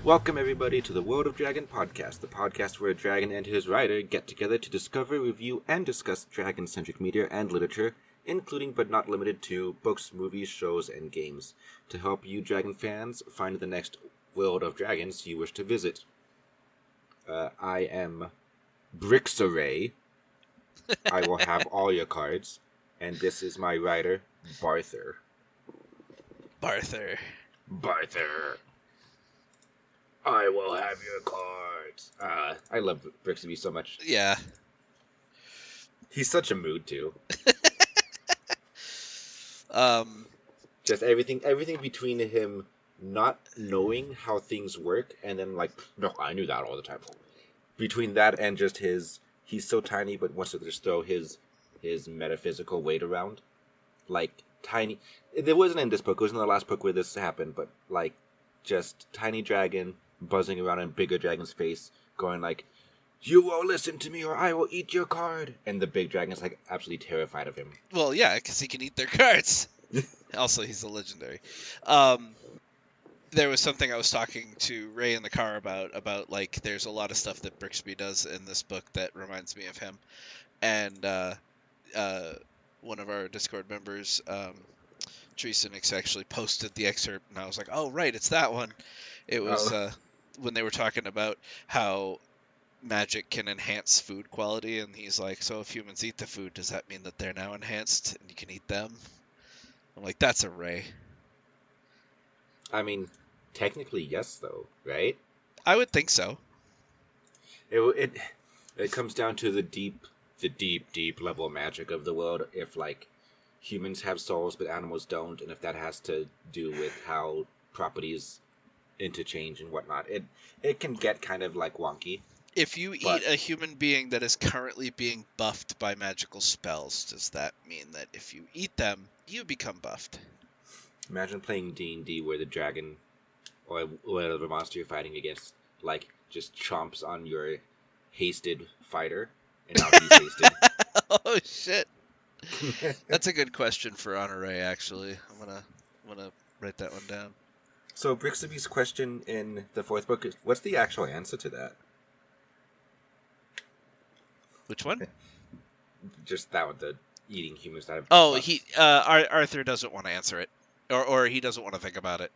Welcome everybody to the World of Dragon podcast, the podcast where a dragon and his rider get together to discover, review, and discuss dragon-centric media and literature, including but not limited to books, movies, shows, and games, to help you dragon fans find the next world of dragons you wish to visit. I am Brixaby. I will have all your cards, and this is my rider, Barthur. Barthur. I will have your cards. I love Brixaby so much. Yeah. He's such a mood too. Just everything between him not knowing how things work and then like, no, I knew that all the time. Between that and just he's so tiny but wants to just throw his metaphysical weight around. Like tiny, it wasn't in this book, it was in the last book where this happened, but like just tiny dragon buzzing around in bigger dragon's face going like, you will listen to me or I will eat your card. And the big dragon's like absolutely terrified of him. Well, yeah, because he can eat their cards. Also, he's a legendary. There was something I was talking to Ray in the car about like there's a lot of stuff that Brixaby does in this book that reminds me of him. And one of our Discord members, Teresa Nix, actually posted the excerpt, and I was like, oh, right, it's that one. It was when they were talking about how magic can enhance food quality, and he's like, so if humans eat the food, does that mean that they're now enhanced and you can eat them? I'm like, that's a Ray. I mean, technically yes, though, right? I would think so. It comes down to the deep level magic of the world. If like humans have souls but animals don't, and if that has to do with how properties interchange and whatnot, it can get kind of like wonky. If you eat a human being that is currently being buffed by magical spells, does that mean that if you eat them, you become buffed? Imagine playing D&D where the dragon or whatever monster you're fighting against like just chomps on your hasted fighter, and now he's hasted. Oh shit. That's a good question for Honour Rae, actually. I'm gonna write that one down. So Brixaby's question in the fourth book is, what's the actual answer to that? Which one? Just that one, the eating humans that have... Oh, buffs. Arthur doesn't want to answer it. Or he doesn't want to think about it.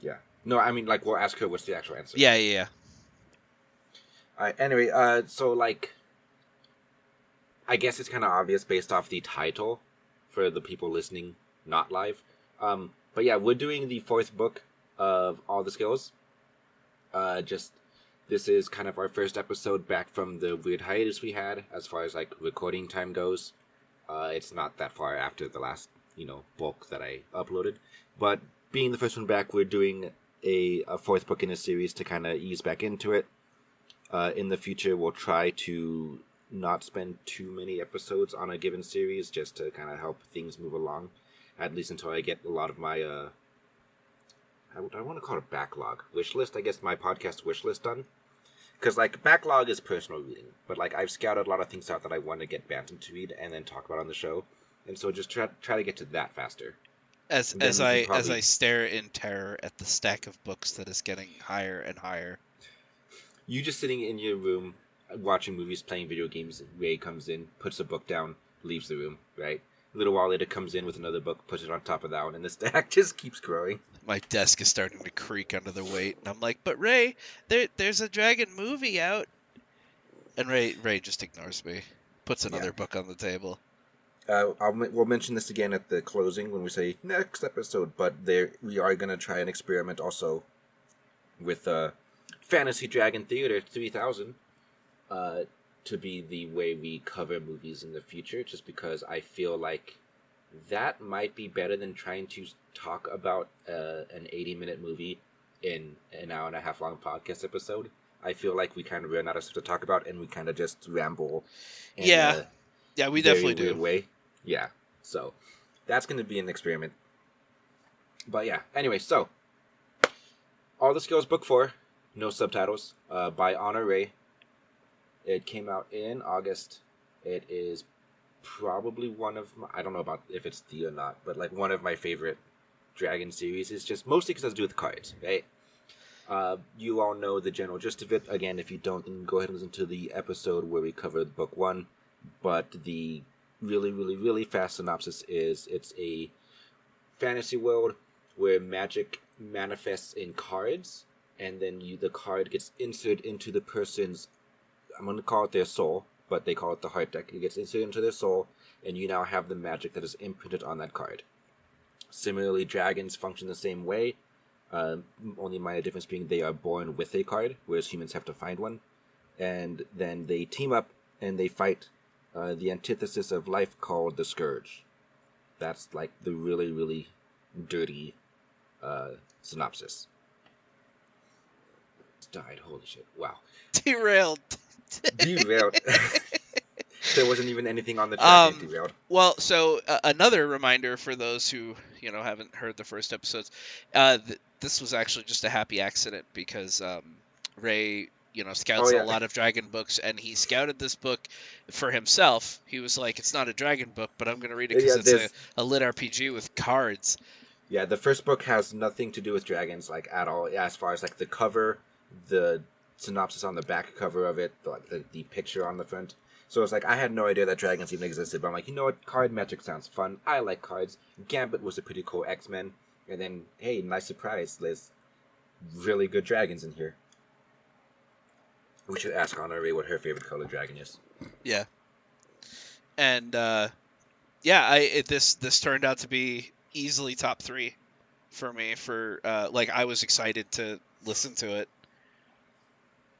Yeah. No, I mean, like, we'll ask her what's the actual answer. Yeah. Anyway, so, like, I guess it's kind of obvious based off the title for the people listening not live. But yeah, we're doing the fourth book of All the Skills. This is kind of our first episode back from the weird hiatus we had as far as, like, recording time goes. It's not that far after the last, book that I uploaded. But being the first one back, we're doing a fourth book in a series to kind of ease back into it. In the future, we'll try to not spend too many episodes on a given series just to kind of help things move along. At least until I get a lot of my, I want to call it backlog. Wish list, I guess my podcast wish list done. Because, like, backlog is personal reading. But, like, I've scouted a lot of things out that I want to get Bantam to read and then talk about on the show. And so just try to get to that faster. As I stare in terror at the stack of books that is getting higher and higher. You just sitting in your room, watching movies, playing video games, Ray comes in, puts a book down, leaves the room, right? A little while later comes in with another book, puts it on top of that one, and the stack just keeps growing. My desk is starting to creak under the weight, and I'm like, but Ray, there's a dragon movie out. And Ray just ignores me, puts another book on the table. We'll mention this again at the closing when we say next episode, but we are going to try an experiment also with Fantasy Dragon Theater 3000 to be the way we cover movies in the future, just because I feel like that might be better than trying to talk about an 80-minute movie in an hour and a half long podcast episode. I feel like we kind of run out of stuff to talk about, and we kind of just ramble. Yeah, we definitely do. Way. Yeah, so that's going to be an experiment. But yeah, anyway, so All the Skills Book 4, no subtitles, by Honour Rae. It came out in August. It is probably one of my, I don't know about if it's the or not, but like one of my favorite Dragon series. Is just mostly because it has to do with cards, right? You all know the general gist of it. Again, if you don't, then go ahead and listen to the episode where we covered book one. But the really, really, really fast synopsis is it's a fantasy world where magic manifests in cards, and then the card gets inserted into the person's, I'm going to call it their soul, but they call it the heart deck. It gets inserted into their soul, and you now have the magic that is imprinted on that card. Similarly, dragons function the same way, only minor difference being they are born with a card, whereas humans have to find one. And then they team up and they fight the antithesis of life called the Scourge. That's like the really, really dirty synopsis. Died, holy shit, wow. Derailed. Derailed. There wasn't even anything on the track derailed. Well, so another reminder for those who haven't heard the first episodes, this was actually just a happy accident because Ray scouts a lot of dragon books, and he scouted this book for himself. He was like, it's not a dragon book, but I'm going to read it because it's a lit RPG with cards. Yeah, the first book has nothing to do with dragons, like, at all, as far as, like, the cover, the synopsis on the back cover of it, the picture on the front. So it's like, I had no idea that dragons even existed, but I'm like, you know what, card magic sounds fun, I like cards, Gambit was a pretty cool X-Men, and then, hey, nice surprise, there's really good dragons in here. We should ask Honour Rae what her favorite color dragon is. Yeah. And, this turned out to be easily top 3 for me. I was excited to listen to it.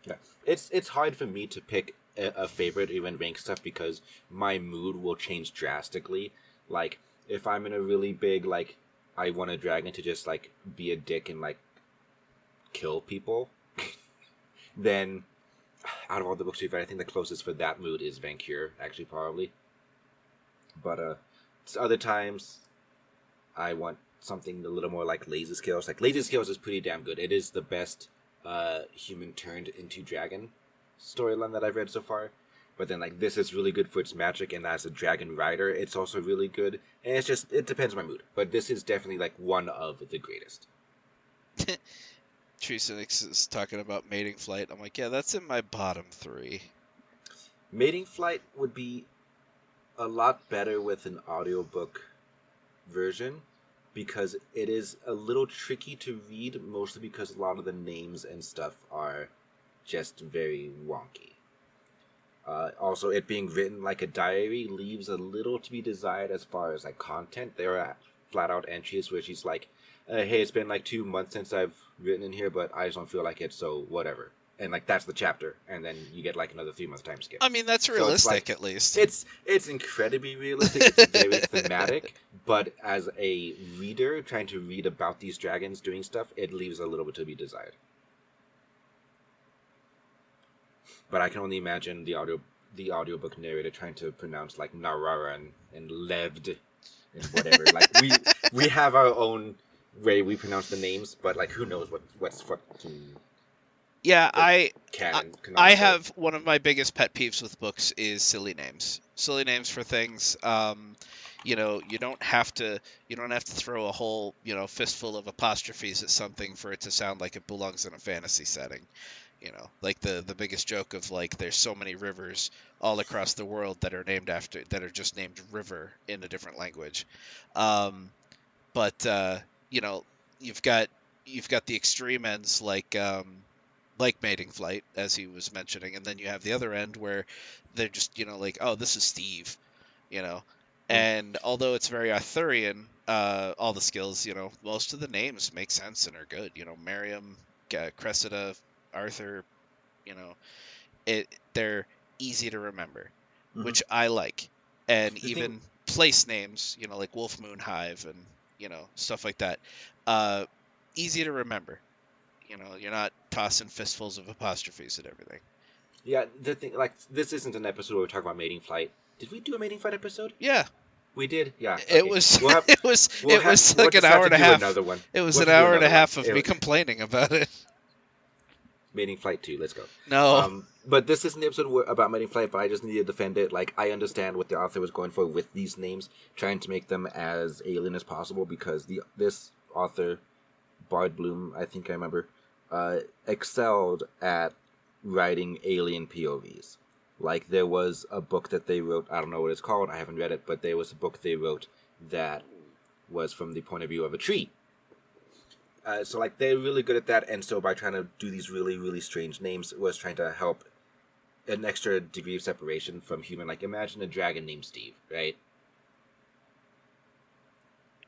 Yeah, it's hard for me to pick a favorite, even rank stuff, because my mood will change drastically. Like, if I'm in a really big, like, I want a dragon to just, like, be a dick and, like, kill people, then out of all the books we've read, I think the closest for that mood is Vancure, actually, probably. But other times, I want something a little more like Lazy Scales. Like, Lazy Scales is pretty damn good. It is the best human turned into dragon storyline that I've read so far. But then, like, this is really good for its magic, and as a dragon rider, it's also really good. And it depends on my mood. But this is definitely, like, one of the greatest. Tree Cynics is talking about Mating Flight. I'm like, yeah, that's in my bottom 3. Mating Flight would be a lot better with an audiobook version, because it is a little tricky to read, mostly because a lot of the names and stuff are just very wonky. Also, it being written like a diary leaves a little to be desired as far as, like, content. There are flat-out entries where she's like, hey, it's been like 2 months since I've written in here, but I just don't feel like it, so whatever. And, like, that's the chapter, and then you get, like, another 3-month time skip. I mean, that's realistic, at least. It's incredibly realistic. It's very thematic, but as a reader trying to read about these dragons doing stuff, it leaves a little bit to be desired. But I can only imagine the audiobook narrator trying to pronounce, like, Narara and Levd and whatever. Like, we have our own way we pronounce the names, but, like, who knows what's fucking... Yeah, I have say. one of my biggest pet peeves with books is silly names. Silly names for things. You don't have to throw a whole, fistful of apostrophes at something for it to sound like it belongs in a fantasy setting. Like the biggest joke of, like, there's so many rivers all across the world that are just named river in a different language. But you've got the extreme ends like Mating Flight, as he was mentioning, and then you have the other end where they're just, like, oh, this is Steve, and although it's very Arthurian, all the skills, most of the names make sense and are good, Miriam, Cressida, Arthur, they're easy to remember, which I like, and even place names, like Wolf Moon Hive and, stuff like that, easy to remember. You're not tossing fistfuls of apostrophes at everything. Yeah, the thing, like, this isn't an episode where we talk about Mating Flight. Did we do a Mating Flight episode? Yeah. We did? Yeah. Okay. It was like an hour and a half. Another one. It was an hour and a half of me complaining about it. Mating Flight 2, let's go. No. But this isn't the episode about Mating Flight, but I just needed to defend it. Like, I understand what the author was going for with these names, trying to make them as alien as possible, because this author, Bard Bloom, I think I remember, excelled at writing alien POVs. Like, there was a book that they wrote, I don't know what it's called, I haven't read it, but there was a book they wrote that was from the point of view of a tree. So, like, they're really good at that, and so by trying to do these really, really strange names, it was trying to help an extra degree of separation from human. Like, imagine a dragon named Steve, right?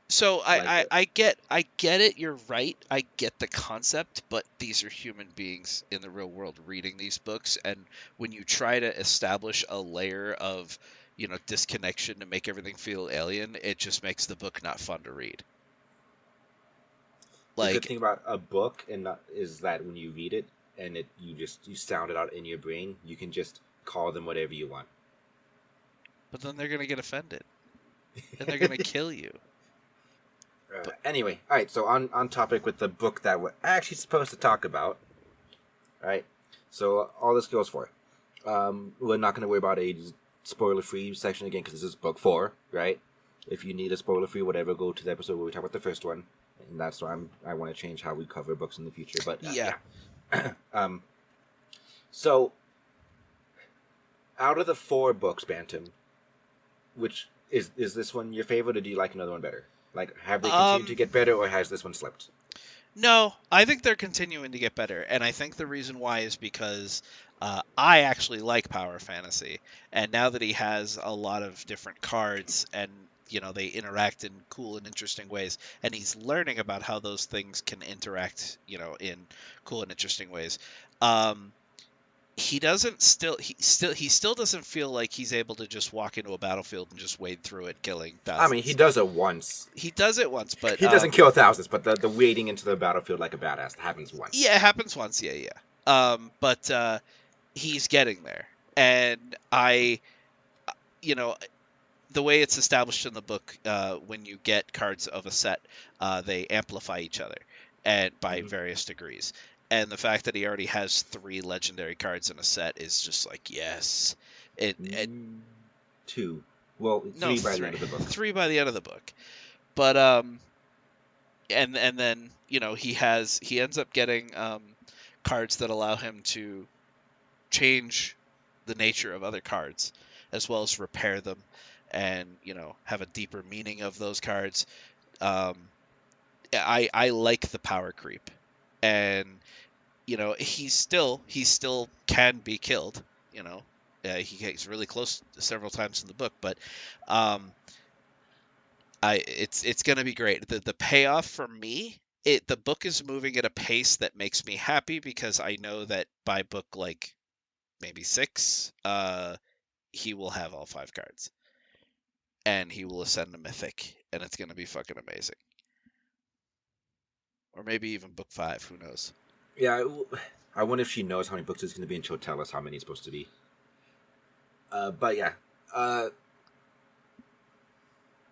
So Like, I get it. You're right. I get the concept, but these are human beings in the real world reading these books, and when you try to establish a layer of disconnection to make everything feel alien, it just makes the book not fun to read. the good Like, thing about a book and not, is that when you read it and you sound it out in your brain, you can just call them whatever you want. but then they're gonna get offended, and they're gonna kill you. But Anyway, all right. So on topic with the book that we're actually supposed to talk about. All right. So all this goes for. We're not going to worry about a spoiler-free section again because this is book 4, right? If you need a spoiler-free whatever, go to the episode where we talk about the first one, and that's why I want to change how we cover books in the future. But yeah. So out of the 4 books, Bantam, which is this one your favorite, or do you like another one better? Like, have they continued to get better, or has this one slipped? No, I think they're continuing to get better, and I think the reason why is because I actually like power fantasy, and now that he has a lot of different cards and they interact in cool and interesting ways, and he's learning about how those things can interact in cool and interesting ways. He still doesn't feel like he's able to just walk into a battlefield and just wade through it killing I mean, he thousands. does it once. He does it once, but He doesn't kill thousands, but the wading into the battlefield like a badass happens once. yeah, it happens once. Yeah. But he's getting there, and the way it's established in the book, when you get cards of a set, they amplify each other, and by various degrees. And the fact that he already has 3 legendary cards in a set is just like, yes. It 2. Well, no 3 by the 3 end of the book. 3 by the end of the book, but and then he ends up getting cards that allow him to change the nature of other cards, as well as repair them, and have a deeper meaning of those cards. I like the power creep, and he still can be killed. He gets really close several times in the book, but it's gonna be great. The payoff for me. The book is moving at a pace that makes me happy because I know that by book like maybe 6, he will have all 5 cards, and he will ascend to mythic, and it's gonna be fucking amazing. Or maybe even book 5, who knows? Yeah, I wonder if she knows how many books it's going to be, and she'll tell us how many it's supposed to be. But yeah.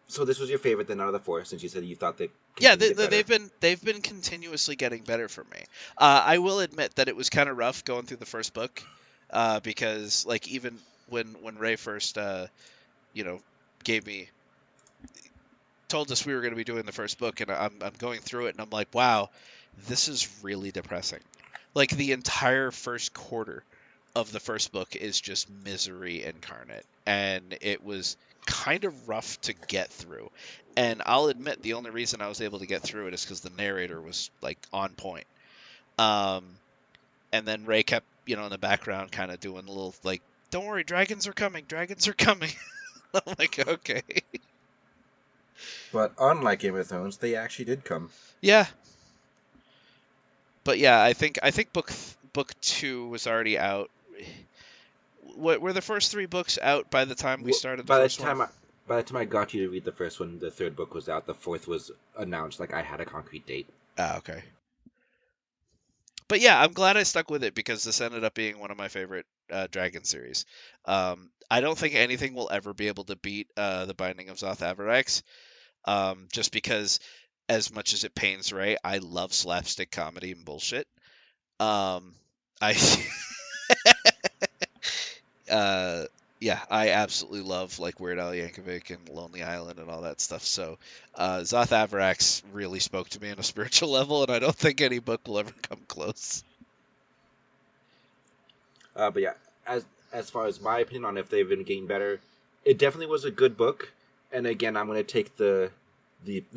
So this was your favorite then out of the 4, since you said you thought they've been continuously getting better for me. I will admit that it was kind of rough going through the first book, because like even when Ray first told us we were going to be doing the first book, and I'm going through it, and I'm like, wow, this is really depressing. Like, the entire first quarter of the first book is just misery incarnate, and it was kind of rough to get through. And I'll admit, the only reason I was able to get through it is because the narrator was like on point. And then Ray kept, in the background, kind of doing a little like, "Don't worry, dragons are coming, dragons are coming." I'm like, okay. But unlike Game of Thrones, they actually did come. Yeah. But yeah, I think book 2 was already out. What were the first 3 books out by the time we started the first one? By the time I got you to read the first one, the 3rd book was out. The 4th was announced. Like, I had a concrete date. Ah, okay. But yeah, I'm glad I stuck with it because this ended up being one of my favorite Dragon series. I don't think anything will ever be able to beat The Binding of Zoth Avarax, just because, as much as it pains Ray, I love slapstick comedy and bullshit. I, Yeah, I absolutely love like Weird Al Yankovic and Lonely Island and all that stuff. So, Zoth Avarax really spoke to me on a spiritual level, and I don't think any book will ever come close. But yeah, as far as my opinion on if they've been getting better, it definitely was a good book. And again, I'm gonna take the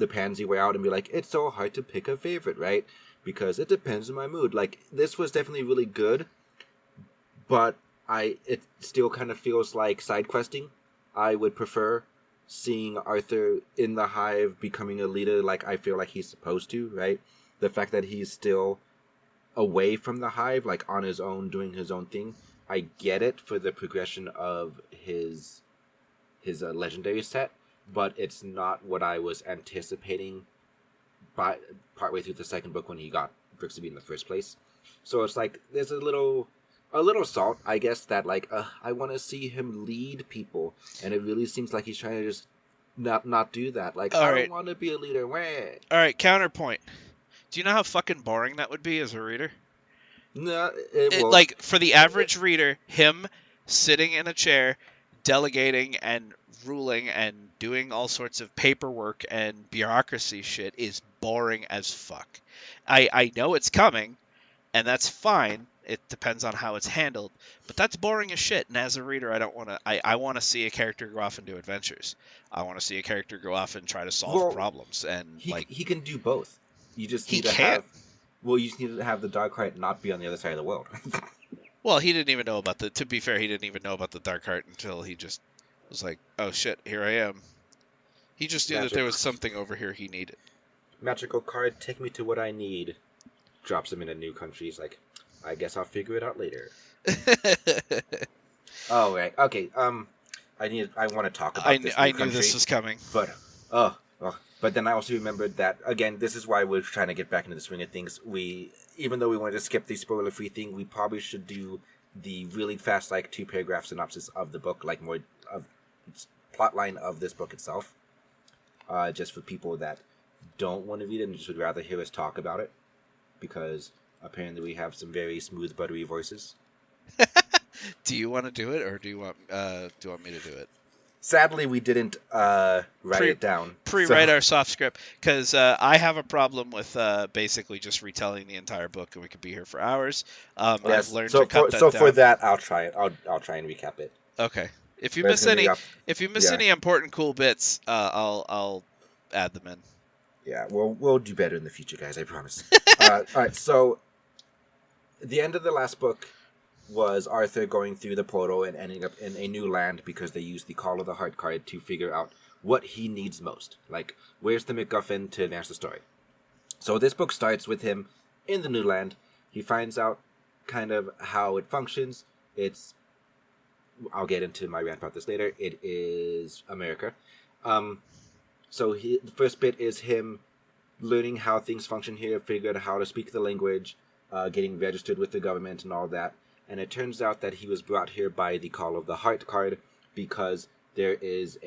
pansy way out and be like, it's so hard to pick a favorite, right? Because it depends on my mood. Like this was definitely really good, but it still kind of feels like side questing. I would prefer seeing Arthur in the hive becoming a leader like I feel like he's supposed to, right? The fact that he's still away from the hive, like on his own, doing his own thing. I get it for the progression of his legendary set, but it's not what I was anticipating by partway through the second book when he got Brixaby in the first place. So it's like there's a little salt, I guess, that like I want to see him lead people, and it really seems like he's trying to just not do that. Like All I right, don't want to be a leader. Wah. all right. Counterpoint. Do you know how fucking boring that would be as a reader? No, it It, will. like for the average reader, him sitting in a chair, delegating and ruling and doing all sorts of paperwork and bureaucracy shit is boring as fuck. I know it's coming, and that's fine. It depends on how it's handled, but that's boring as shit. And as a reader, I don't want to. I want to see a character go off and do adventures. I want to see a character go off and try to solve Well, problems. And like he can do both. You just he need to can't. have. Well, you just need to have the Darkrai not be on the other side of the world. Well, he didn't even know about the. To be fair, he didn't even know about the Dark Heart until he just was like, "Oh shit, here I am." He just knew that Magic, there was something over here he needed. magical card, take me to what I need. Drops him in a new country. He's like, I guess I'll figure it out later. Oh right, okay. I want to talk about this I new knew country, this was coming. but but then I also remembered that again. This is why we're trying to get back into the swing of things. Even though we wanted to skip the spoiler-free thing, we probably should do the really fast, like 2 paragraph synopsis of the book, like more of plotline of this book itself. Just for people that don't want to read it and just would rather hear us talk about it, because apparently we have some very smooth, buttery voices. Do you want to do it, or do you want me to do it? Sadly, we didn't write it down. Pre-write our soft script, because I have a problem with basically just retelling the entire book, and we could be here for hours. Yes. I've learned So to cut that down. for that, I'll try it. I'll try and recap it. Okay. If you But it's miss gonna be any, off- if you miss yeah. any important cool bits, I'll add them in. Yeah, we'll do better in the future, guys. I promise. All right. So, the end of the last book was Arthur going through the portal and ending up in a new land because they used the Call of the Heart card to figure out what he needs most. Like, where's the MacGuffin to advance the story? So this book starts with him in the new land. He finds out kind of how it functions. I'll get into my rant about this later. It is America. So the first bit is him learning how things function here, figuring out how to speak the language, getting registered with the government and all that. And it turns out that he was brought here by the Call of the Heart card because there is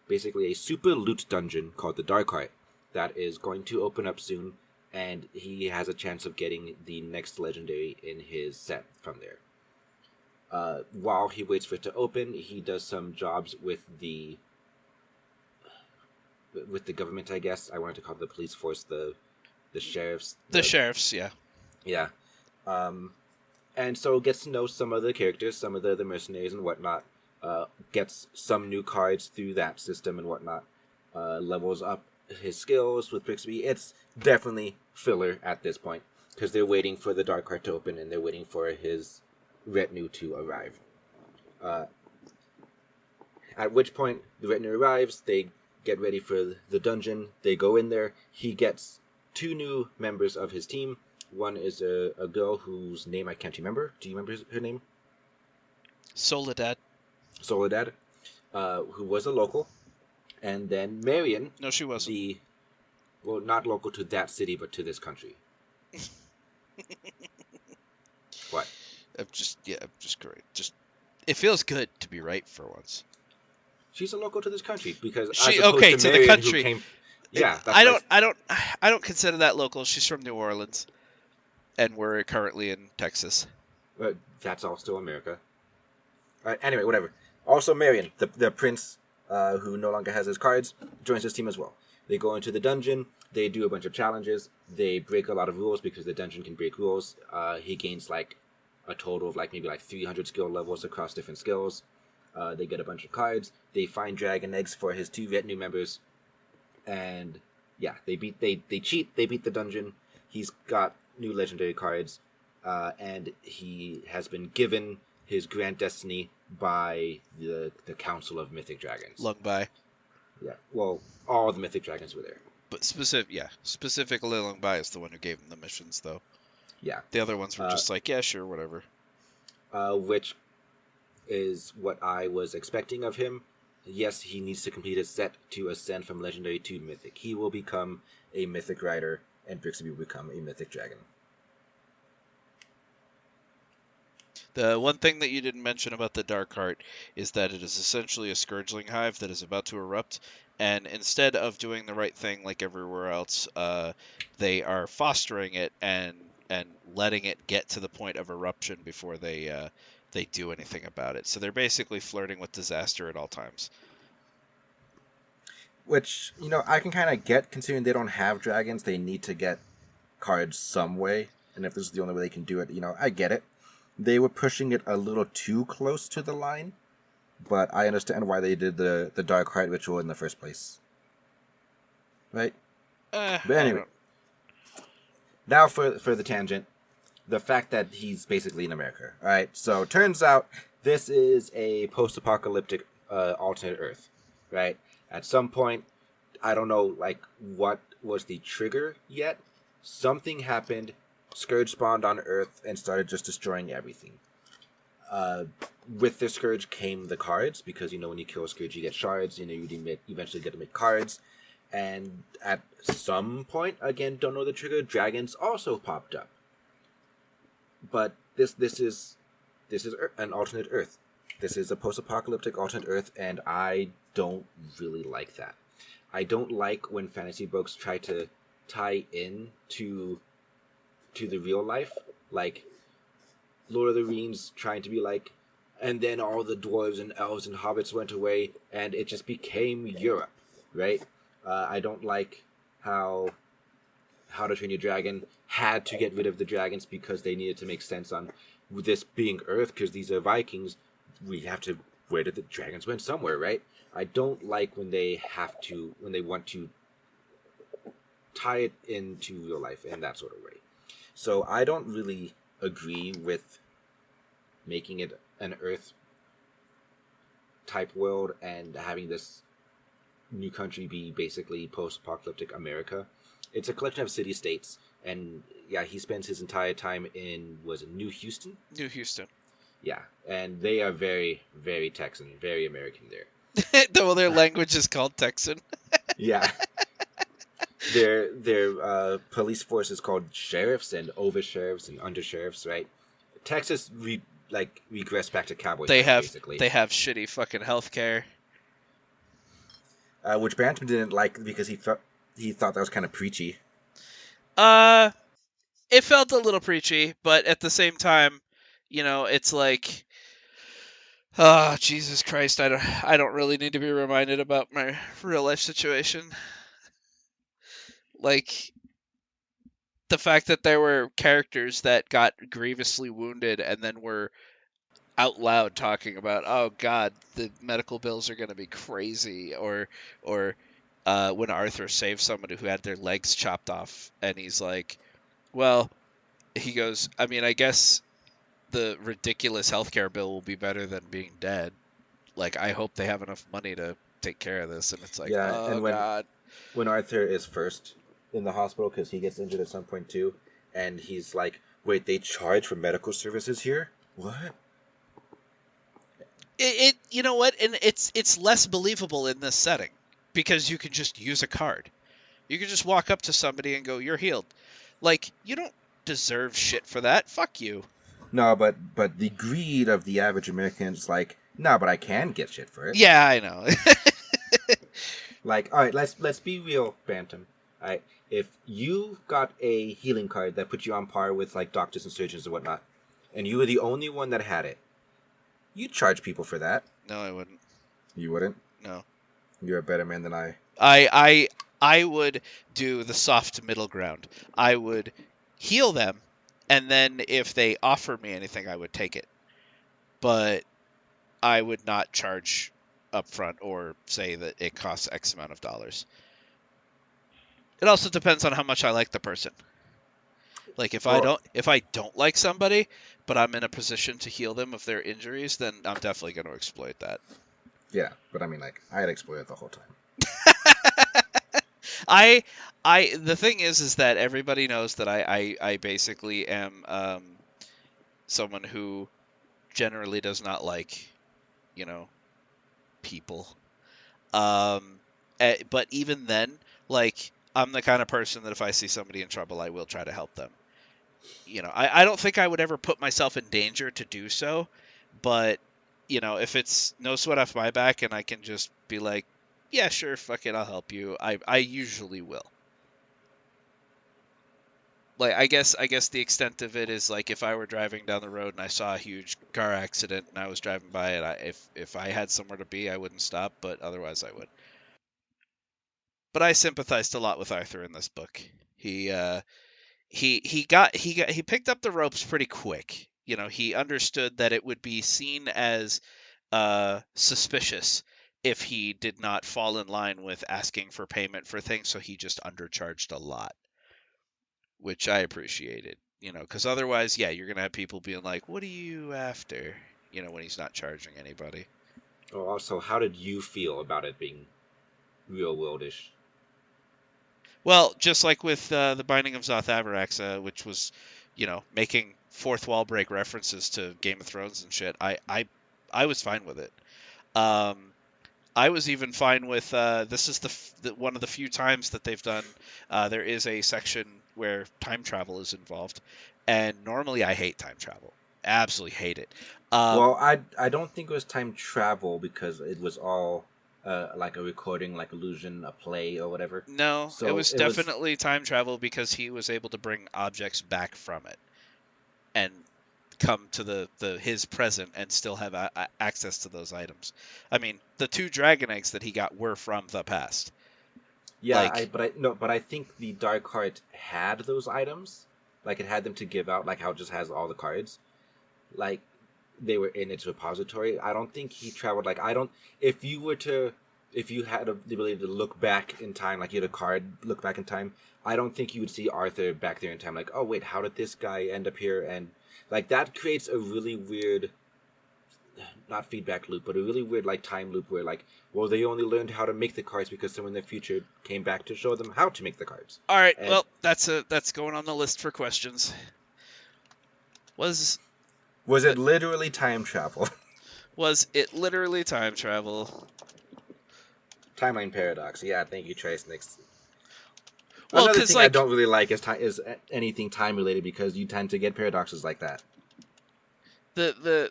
basically a super loot dungeon called the Dark Heart that is going to open up soon, and he has a chance of getting the next legendary in his set from there. While he waits for it to open, he does some jobs with the government, I guess. I wanted to call it the police force, the sheriffs. The sheriffs, yeah. Yeah. And so gets to know some of the characters, some of the mercenaries and whatnot. Gets some new cards through that system and whatnot. Levels up his skills with Brixaby. It's definitely filler at this point because they're waiting for the Dark Heart to open and they're waiting for his retinue to arrive. At which point the retinue arrives, they get ready for the dungeon, they go in there, he gets 2 new members of his team. One is a girl whose name I can't remember. Do you remember her name? Soledad. Soledad, who was a local. And then Marion. No, she wasn't. Well, not local to that city, but to this country. What? I'm just great. It feels good to be right for once. She's a local to this country because to Marion, the country. Who came, yeah, I don't consider that local. She's from New Orleans, and we're currently in Texas. But that's all still America. Anyway, whatever. Also, Marion, the prince, who no longer has his cards, joins his team as well. They go into the dungeon. They do a bunch of challenges. They break a lot of rules because the dungeon can break rules. He gains like a total of like maybe like 300 skill levels across different skills. They get a bunch of cards. They find dragon eggs for his 2 retinue members, and yeah, they cheat. They beat the dungeon. He's got new legendary cards, and he has been given his grand destiny by the Council of Mythic Dragons. Lung Bai. Yeah, well, all the Mythic Dragons were there. But specifically Lung Bai is the one who gave him the missions, though. Yeah. The other ones were just like, yeah, sure, whatever. Which is what I was expecting of him. Yes, he needs to complete his set to ascend from Legendary to Mythic. He will become a Mythic Rider, and Brixaby will become a Mythic Dragon. The one thing that you didn't mention about the Dark Heart is that it is essentially a Scourgeling hive that is about to erupt, and instead of doing the right thing like everywhere else, they are fostering it and letting it get to the point of eruption before they do anything about it. So they're basically flirting with disaster at all times. Which, I can kind of get, considering they don't have dragons, they need to get cards some way, and if this is the only way they can do it, I get it. They were pushing it a little too close to the line, but I understand why they did the Dark Heart ritual in the first place. Right? But anyway, now for the tangent. The fact that he's basically in America. Alright, so turns out this is a post-apocalyptic alternate Earth. Right? At some point, I don't know what was the trigger yet. Something happened. Scourge spawned on Earth and started just destroying everything. With the Scourge came the cards, because when you kill a Scourge you get shards, you eventually get to make cards. And at some point, again, don't know the trigger, dragons also popped up. But this is an alternate Earth. This is a post-apocalyptic alternate Earth, and I don't really like that. I don't like when fantasy books try to tie in to the real life, like Lord of the Rings trying to be like, and then all the dwarves and elves and hobbits went away, and it just became Europe, right? I don't like how to Train Your Dragon had to get rid of the dragons because they needed to make sense on this being Earth, because these are Vikings. Where did the dragons went? Somewhere, right? I don't like when they want to tie it into real life in that sort of way. So I don't really agree with making it an Earth type world and having this new country be basically post-apocalyptic America. It's a collection of city-states, and yeah, he spends his entire time in, was it New Houston? New Houston. Yeah, and they are very, very Texan, very American there. Well, their language is called Texan. Yeah. Their police force is called sheriffs and over-sheriffs and under-sheriffs, right? Texas regressed back to cowboy times, basically. They have shitty fucking healthcare. Which Bantam didn't like because he thought that was kind of preachy. It felt a little preachy, but at the same time, it's like, oh, Jesus Christ, I don't really need to be reminded about my real life situation. Like, the fact that there were characters that got grievously wounded and then were out loud talking about, oh God, the medical bills are going to be crazy, or when Arthur saved somebody who had their legs chopped off, and he's like, well, he goes, I mean, I guess the ridiculous healthcare bill will be better than being dead. Like, I hope they have enough money to take care of this. And it's like, yeah, oh, and God. When Arthur is first in the hospital, because he gets injured at some point too, and he's like, wait, they charge for medical services here? What? It you know what? And it's less believable in this setting, because you can just use a card. You can just walk up to somebody and go, you're healed. Like, you don't deserve shit for that. Fuck you. No, but the greed of the average American is like, no, but I can get shit for it. Yeah, I know. Like, all right, let's be real, Bantam. All right, if you got a healing card that put you on par with like doctors and surgeons and whatnot, and you were the only one that had it, You charge people for that. No, I wouldn't. You wouldn't? No. You're a better man than I. I would do the soft middle ground. I would heal them, and then if they offer me anything, I would take it. But I would not charge upfront or say that it costs X amount of dollars. It also depends on how much I like the person. Like if Well, I don't like somebody, but I'm in a position to heal them of their injuries, then I'm definitely going to exploit that. yeah, but I mean, like, I'd exploit it the whole time. I the thing is that everybody knows that I basically am someone who generally does not like, you know, people. But even then, like I'm the kind of person that if I see somebody in trouble, I will try to help them. I don't think I would ever put myself in danger to do so, but if it's no sweat off my back and I can just be like, yeah, sure, fuck it, I'll help you. I usually will. Like I guess the extent of it is like if I were driving down the road and I saw a huge car accident and I was driving by it, if I had somewhere to be, I wouldn't stop, but otherwise I would. But I sympathized a lot with Arthur in this book. He picked up the ropes pretty quick. He understood that it would be seen as suspicious if he did not fall in line with asking for payment for things, so he just undercharged a lot, which I appreciated. Because otherwise, yeah, you're gonna have people being like, "What are you after?" When he's not charging anybody. Well, also, how did you feel about it being real worldish? Well, just like with the Binding of Zoth Avarax, which was, making fourth wall break references to Game of Thrones and shit. I was fine with it. Um, I was even fine with this is one of the few times that they've done. There is a section where time travel is involved, and normally I hate time travel. Absolutely hate it. Well, I don't think it was time travel because it was all like a recording, like illusion, a play or whatever. No, it So was it was, definitely time travel because he was able to bring objects back from it and come to the his present and still have access to those items. I mean, the 2 dragon eggs that he got were from the past. yeah. Like, But I think the dark heart had those items, like it had them to give out, like how it just has all the cards, like they were in its repository. I don't think he traveled. Like I don't. If you were to, if you had the ability to look back in time, like you had a card, look back in time. I don't think you would see Arthur back there in time. Like, oh wait, how did this guy end up here? And like that creates a really weird, not feedback loop, but a really weird like time loop where like, well, they only learned how to make the cards because someone in the future came back to show them how to make the cards. all right, And well, that's going on the list for questions. Was was the it literally time travel? was it literally time travel? Timeline paradox. Yeah, thank you, Trace. Next. Well, Another cuz thing I like don't really like is anything time related because you tend to get paradoxes like that. the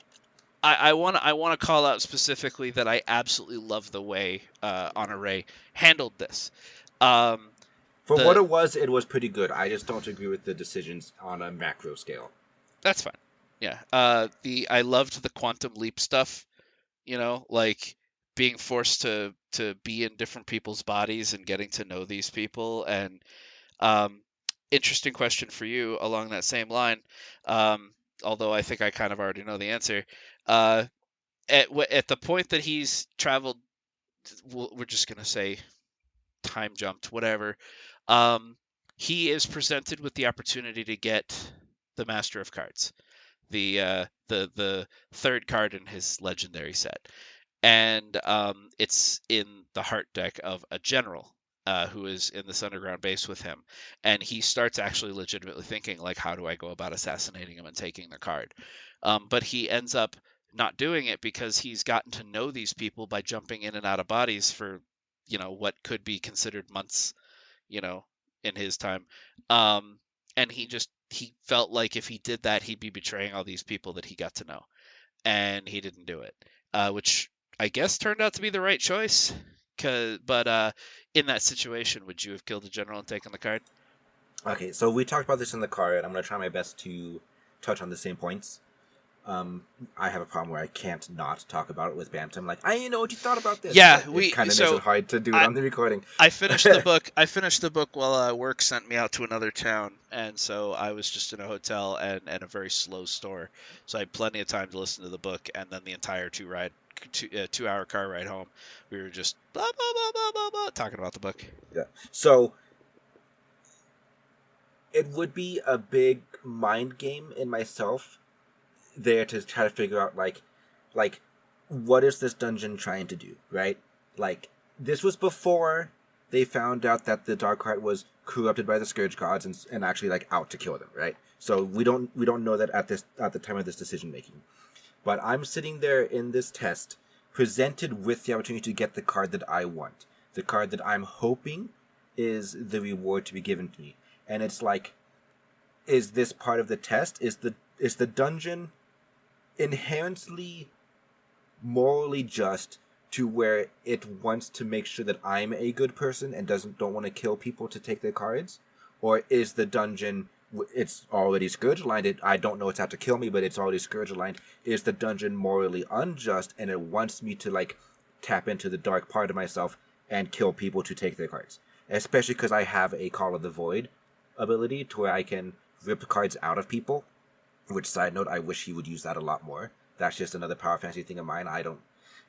I want to call out specifically that I absolutely love the way Honour Rae handled this. Um, For what the it was pretty good. I just don't agree with the decisions on a macro scale. That's fine. Yeah. I loved the quantum leap stuff. Like being forced to be in different people's bodies and getting to know these people. And um, interesting question for you along that same line. Um, although I think I kind of already know the answer. Uh, at the point that he's traveled, we're just gonna say time jumped, whatever. Um, he is presented with the opportunity to get the Master of Cards, the third card in his legendary set, and it's in the heart deck of a general who is in this underground base with him, and he starts actually legitimately thinking like, how do I go about assassinating him and taking the card? But he ends up not doing it because he's gotten to know these people by jumping in and out of bodies for what could be considered months, you know, in his time. Um, and he felt like if he did that, he'd be betraying all these people that he got to know, and he didn't do it, which I guess turned out to be the right choice. But in that situation, would you have killed the general and taken the card? Okay, so we talked about this in the card. I'm going to try my best to touch on the same points. um, I have a problem where I can't not talk about it with Bantam. Like, I didn't know what you thought about this, Yeah, but it kind of makes so it hard to do it I on the recording. I finished the book. I finished the book while work sent me out to another town, and so I was just in a hotel and a very slow store. So I had plenty of time to listen to the book, and then the entire 2 hour car ride home, we were just blah blah blah blah blah blah talking about the book. Yeah. So it would be a big mind game in myself there to try to figure out like what is this dungeon trying to do, right? Like this was before they found out that the Dark Heart was corrupted by the Scourge gods and actually like out to kill them, right? So we don't know that at the time of this decision making. But I'm sitting there in this test, presented with the opportunity to get the card that I want, the card that I'm hoping is the reward to be given to me, and it's like, is this part of the test? Is the dungeon inherently morally just to where it wants to make sure that I'm a good person and don't want to kill people to take their cards, or is the dungeon, it's already scourge aligned? I don't know it's out to kill me, but it's already scourge aligned. Is the dungeon morally unjust and it wants me to like tap into the dark part of myself and kill people to take their cards? Especially because I have a Call of the Void ability to where I can rip cards out of people. Which, side note, I wish he would use that a lot more. That's just another power fantasy thing of mine. I don't.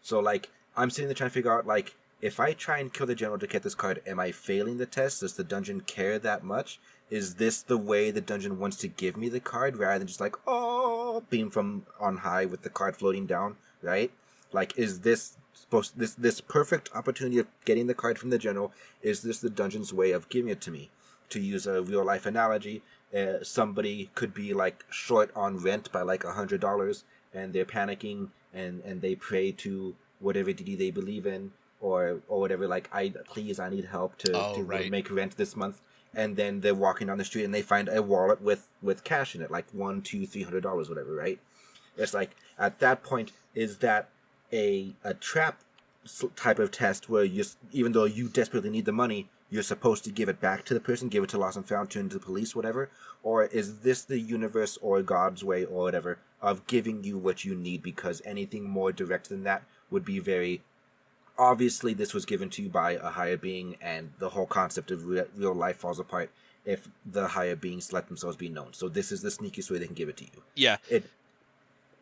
So, like, I'm sitting there trying to figure out, like, if I try and kill the general to get this card, am I failing the test? Does the dungeon care that much? Is this the way the dungeon wants to give me the card, rather than just like, oh, beam from on high with the card floating down, right? Like, is this supposed this perfect opportunity of getting the card from the general? Is this the dungeon's way of giving it to me? To use a real life analogy, somebody could be like short on rent by like $100, and they're panicking and they pray to whatever deity they believe in, or whatever, like, I need help Oh, to right. make rent this month. And then they're walking down the street and they find a wallet with cash in it, like $100, $200, whatever, right? It's like, at that point, is that a trap type of test where you, even though you desperately need the money, you're supposed to give it back to the person, give it to Lost and Found, turn to the police, whatever? Or is this the universe or God's way or whatever of giving you what you need, because anything more direct than that would be very obviously this was given to you by a higher being, and the whole concept of real life falls apart if the higher beings let themselves be known. So this is the sneakiest way they can give it to you. Yeah, It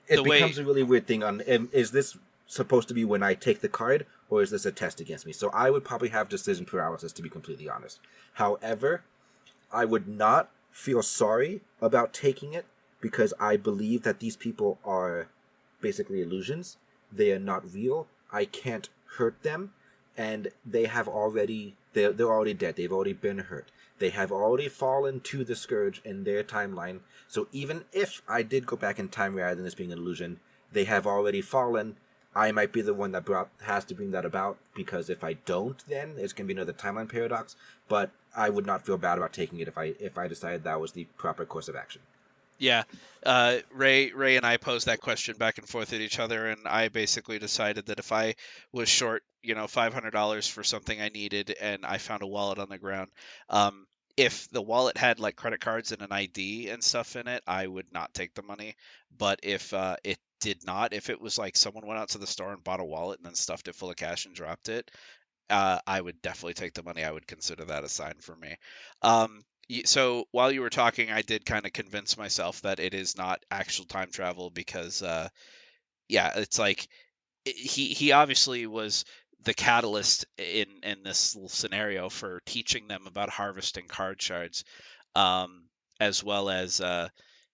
the it way becomes a really weird thing on, is this supposed to be when I take the card, or is this a test against me? So I would probably have decision paralysis, to be completely honest. However, I would not feel sorry about taking it, because I believe that these people are basically illusions. They are not real. I can't hurt them, and they're already dead. They've already been hurt. They have already fallen to the scourge in their timeline. So even if I did go back in time rather than this being an illusion, they have already fallen. I might be the one that has to bring that about, because if I don't, then it's gonna be another timeline paradox. But I would not feel bad about taking it if I decided that was the proper course of action. Yeah, Ray and I posed that question back and forth at each other, and I basically decided that if I was short, $500 for something I needed, and I found a wallet on the ground, um, if the wallet had like credit cards and an ID and stuff in it, I would not take the money. But if it did not, if it was like someone went out to the store and bought a wallet and then stuffed it full of cash and dropped it, I would definitely take the money. I would consider that a sign for me. So while you were talking, I did kind of convince myself that it is not actual time travel because, yeah, it's like he obviously was the catalyst in this little scenario for teaching them about harvesting card shards, um, as well as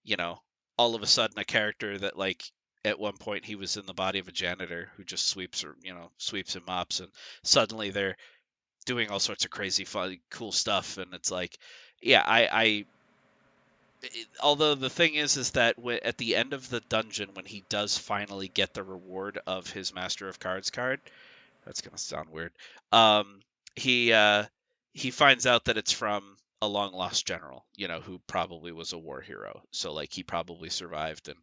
you know, all of a sudden a character that like at one point he was in the body of a janitor who just sweeps and mops, and suddenly they're doing all sorts of crazy fun cool stuff, and it's like, yeah, although the thing is that at the end of the dungeon when he does finally get the reward of his Master of Cards card, that's gonna sound weird. Um, he he finds out that it's from a long lost general, who probably was a war hero. So like he probably survived, and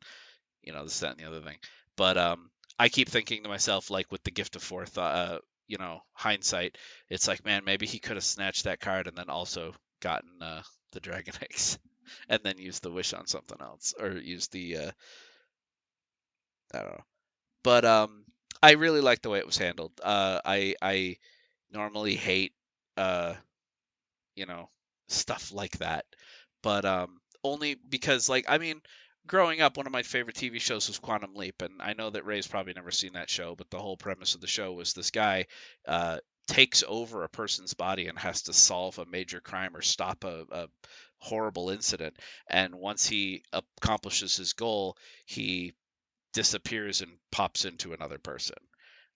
this, that, and the other thing. But I keep thinking to myself, like with the gift of forethought, hindsight, it's like, man, maybe he could have snatched that card and then also gotten the dragon eggs, and then used the wish on something else, or used I don't know. But I really like the way it was handled. I normally hate uh you know, stuff like that. But only because, like, I mean, growing up, one of my favorite TV shows was Quantum Leap, and I know that Ray's probably never seen that show, but the whole premise of the show was this guy takes over a person's body and has to solve a major crime or stop a horrible incident. And once he accomplishes his goal, he disappears and pops into another person.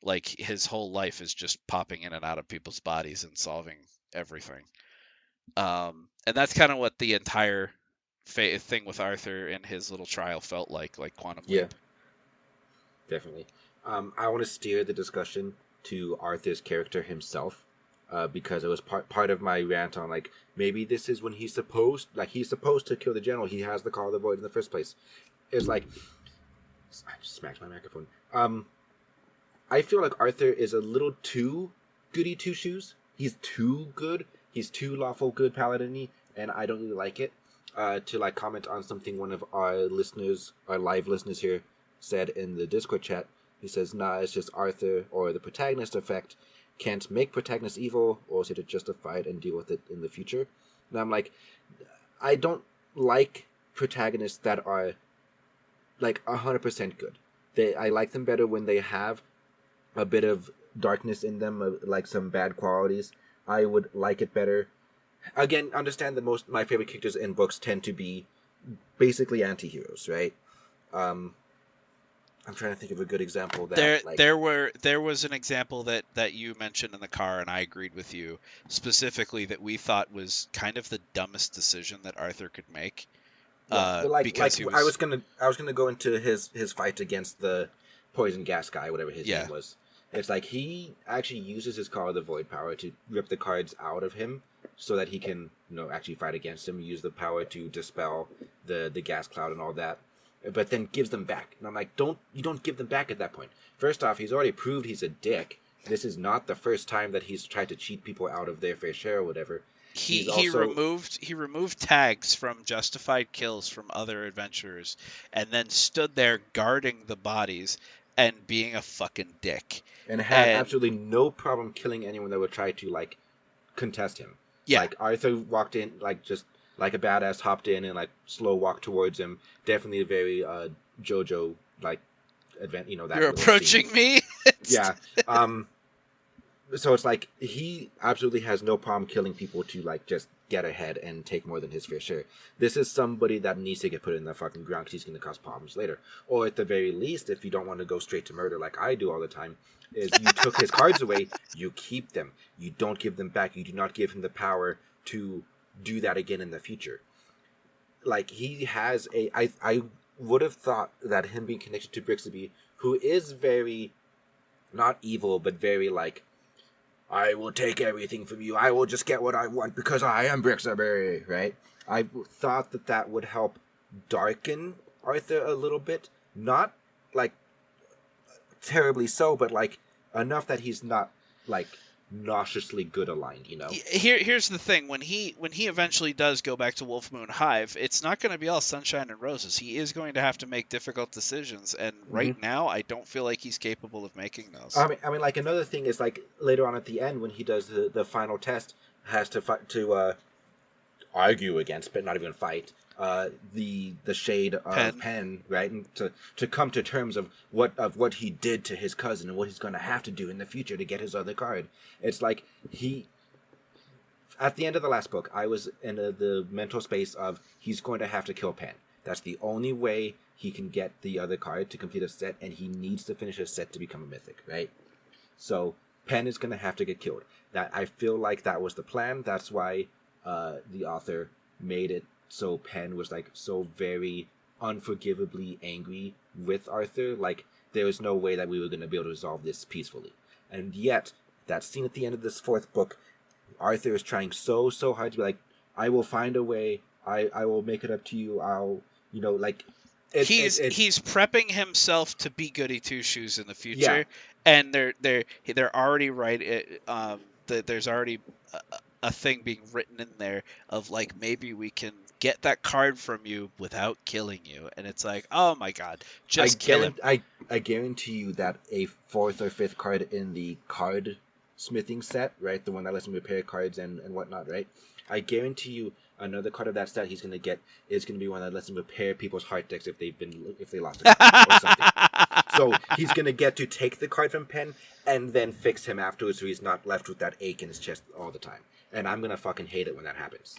Like his whole life is just popping in and out of people's bodies and solving everything. And that's kind of what the entire thing with Arthur and his little trial felt like Quantum Yeah, Leap. definitely. I want to steer the discussion to Arthur's character himself, because it was part of my rant on like maybe this is when he's supposed to kill the general. He has the Call of the Void in the first place. It's like I just smacked my microphone. I feel like Arthur is a little too goody two shoes. He's too good. He's too lawful good paladin-y, and I don't really like it. To like comment on something one of our listeners, our live listeners here, said in the Discord chat. He says, "Nah, it's just Arthur or the protagonist effect can't make protagonist evil, or is it to justify it and deal with it in the future?" And I'm like, I don't like protagonists that are like 100% good. I like them better when they have a bit of darkness in them, like some bad qualities. I would like it better. Again, understand that most my favorite characters in books tend to be basically anti-heroes, right? Um, I'm trying to think of a good example that like There was an example that you mentioned in the car, and I agreed with you specifically that we thought was kind of the dumbest decision that Arthur could make. yeah, well, Because he I was was gonna go into his fight against the poison gas guy, whatever his yeah name was. It's like he actually uses his Call of the Void power to rip the cards out of him, so that he can actually fight against him. Use the power to dispel the gas cloud and all that, but then gives them back. And I'm like, you don't give them back at that point. First off, he's already proved he's a dick. This is not the first time that he's tried to cheat people out of their fair share or whatever. He's he also removed tags from justified kills from other adventurers, and then stood there guarding the bodies and being a fucking dick. and had And absolutely no problem killing anyone that would try to like contest him. yeah, Like Arthur walked in like just like a badass, hopped in and like slow walked towards him. Definitely a very JoJo like event, that you're little scene. approaching me. Yeah. Um so it's like he absolutely has no problem killing people to like just get ahead and take more than his fair share. This is somebody that needs to get put in the fucking ground because he's going to cause problems later. Or at the very least, if you don't want to go straight to murder like I do all the time, is you took his cards away, you keep them. You don't give them back. You do not give him the power to do that again in the future. Like he has I would have thought that him being connected to Brixaby, who is very not evil, but very like I will take everything from you. I will just get what I want because I am Brixaby, right? I thought that would help darken Arthur a little bit. Not, like, terribly so, but, like, enough that he's not, like, nauseously good aligned. Here's the thing: when he eventually does go back to Wolf Moon Hive, it's not going to be all sunshine and roses. He is going to have to make difficult decisions, and Mm-hmm. right now, I don't feel like he's capable of making those. I mean, like, another thing is, like, later on at the end when he does the final test, has to fight to, argue against, but not even fight, the shade of Pen. Penn, right? And to come to terms of what he did to his cousin and what he's going to have to do in the future to get his other card. It's like he, at the end of the last book, I was in the mental space of he's going to have to kill Penn. That's the only way he can get the other card to complete a set, and he needs to finish a set to become a mythic, right? So Penn is going to have to get killed. That I feel like that was the plan. That's why the author made it so Penn was like so very unforgivably angry with Arthur. Like there was no way that we were going to be able to resolve this peacefully. And yet, that scene at the end of this fourth book, Arthur is trying so hard to be like, I will find a way. I will make it up to you. I'll like. He's prepping himself to be goody two shoes in the Yeah. future, and they're already right. There's already a thing being written in there of like maybe we can get that card from you without killing you. And it's like, oh my god, just kill him. I guarantee you that a 4th or 5th card in the card smithing set, right, the one that lets him repair cards and whatnot, right, I guarantee you another card of that set he's going to get is going to be one that lets him repair people's heart decks if they lost a card or something. So he's going to get to take the card from Penn and then fix him afterwards, so he's not left with that ache in his chest all the time. And I'm going to fucking hate it when that happens.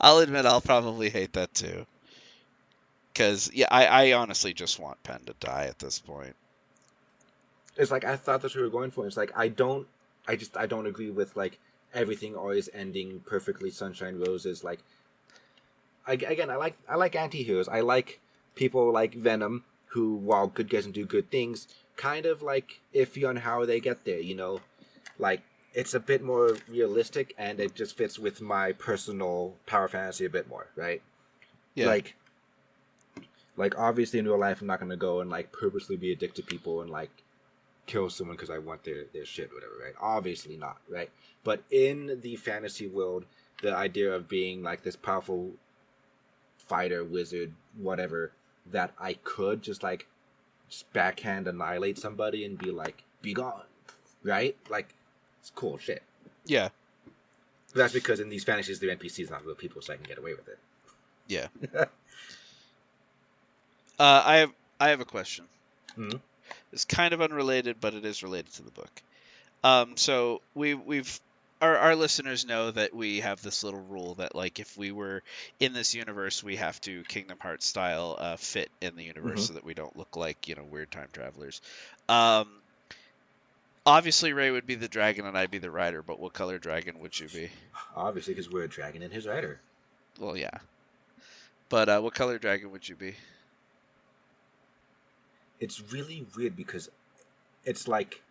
I'll admit I'll probably hate that too. Because, yeah, I honestly just want Penn to die at this point. It's like, I thought that's what we were going for. It's like, I don't agree with, like, everything always ending perfectly sunshine roses. Like, I like anti-heroes. I like people like Venom, who, while good guys and do good things, kind of, like, iffy on how they get there, you know? Like, it's a bit more realistic, and it just fits with my personal power fantasy a bit more, right? Yeah. Like obviously in real life, I'm not going to go and, like, purposely be a dick to people and, like, kill someone because I want their shit or whatever, right? Obviously not, right? But in the fantasy world, the idea of being, like, this powerful fighter, wizard, whatever, that I could just backhand annihilate somebody and be like, be gone, right? Like, it's cool shit. Yeah. But that's because in these fantasies, they're NPCs, not real people, so I can get away with it. Yeah. I have a question. Mm-hmm. It's kind of unrelated, but it is related to the book. So we've our listeners know that we have this little rule that, like, if we were in this universe, we have to Kingdom Hearts style fit in the universe so that we don't look like, you know, weird time travelers. Obviously Ray would be the dragon and I'd be the rider, but what color dragon would you be? Obviously, because we're a dragon and his rider. Well, yeah. But what color dragon would you be? It's really weird because it's like,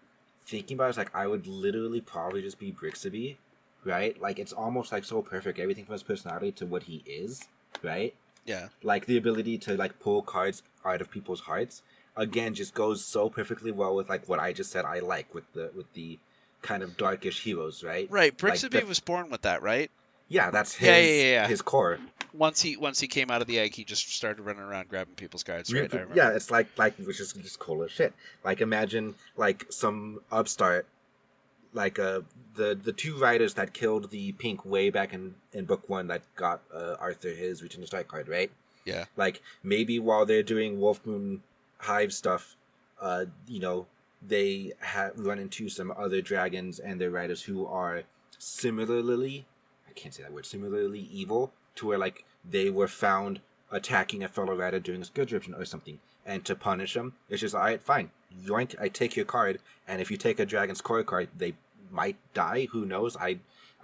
thinking about it, it's like I would literally probably just be Brixaby, right? Like, it's almost like so perfect, everything from his personality to what he is, right? Yeah. Like, the ability to, like, pull cards out of people's hearts, again, just goes so perfectly well with, like, what I just said I like with the kind of darkish heroes, right? Right. Brixaby like was born with that, right? Yeah, that's his his core. Once he came out of the egg, he just started running around grabbing people's cards, right? I remember. Yeah, it's like which is just cool as shit. Like, imagine, like, some upstart, like, the 2 riders that killed the Pink way back in book 1 that got Arthur his Return to Strike card, right? Yeah. Like, maybe while they're doing Wolf Moon Hive stuff, you know, they run into some other dragons and their riders who are similarly, I can't say that word, similarly evil, to where, like, they were found attacking a fellow rider during a skill drift or something, and to punish them, it's just, alright, fine, yoink, I take your card, and if you take a dragon's core card, they might die, who knows, I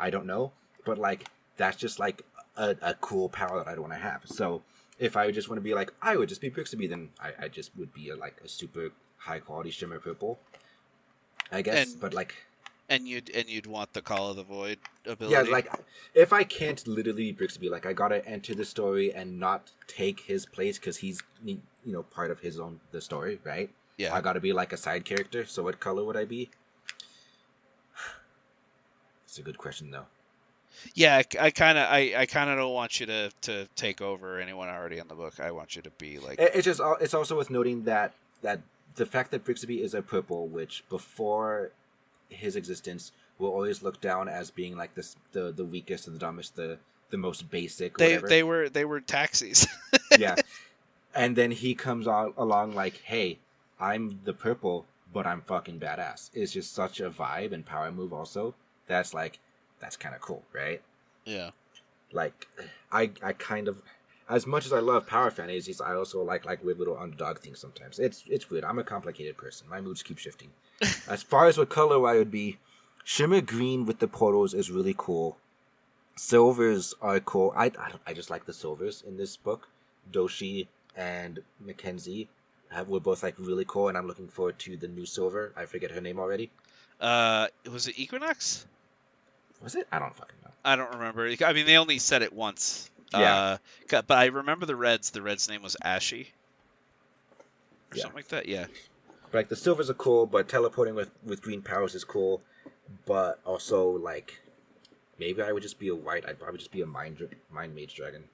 don't know, but, like, that's just, like, a cool power that I'd want to have. So if I just want to be like, I would just be Brixaby, then I just would be a super high quality shimmer purple, I guess. But, like, and you'd want the Call of the Void ability. Yeah, like, if I can't literally be Brixaby, like, I gotta enter the story and not take his place because he's, you know, part of the story, right? Yeah. I gotta be like a side character. So what color would I be? It's a good question, though. Yeah, I kind of don't want you to take over anyone already in the book. I want you to be like. It's also worth noting that the fact that Brixaby is a purple, which before his existence will always look down as being like the weakest and the dumbest, the most basic. Whatever. They were taxis. Yeah, and then he comes along like, hey, I'm the purple, but I'm fucking badass. It's just such a vibe and power move. Also, that's kind of cool, right? Yeah. Like, I kind of, as much as I love power fantasies, I also like weird little underdog things sometimes. It's weird. I'm a complicated person. My moods keep shifting. As far as what color I would be, shimmer green with the portals is really cool. Silvers are cool. I just like the silvers in this book. Doshi and Mackenzie were both like really cool, and I'm looking forward to the new silver. I forget her name already. Was it Equinox? Was it? I don't fucking know. I don't remember. I mean, they only said it once. Yeah. But I remember the Reds. The Red's name was Ashy. Or Yeah. something like that, yeah. But, like, the silvers are cool, but teleporting with green powers is cool. But also, like, maybe I would just be a white. I'd probably just be a mind mage dragon.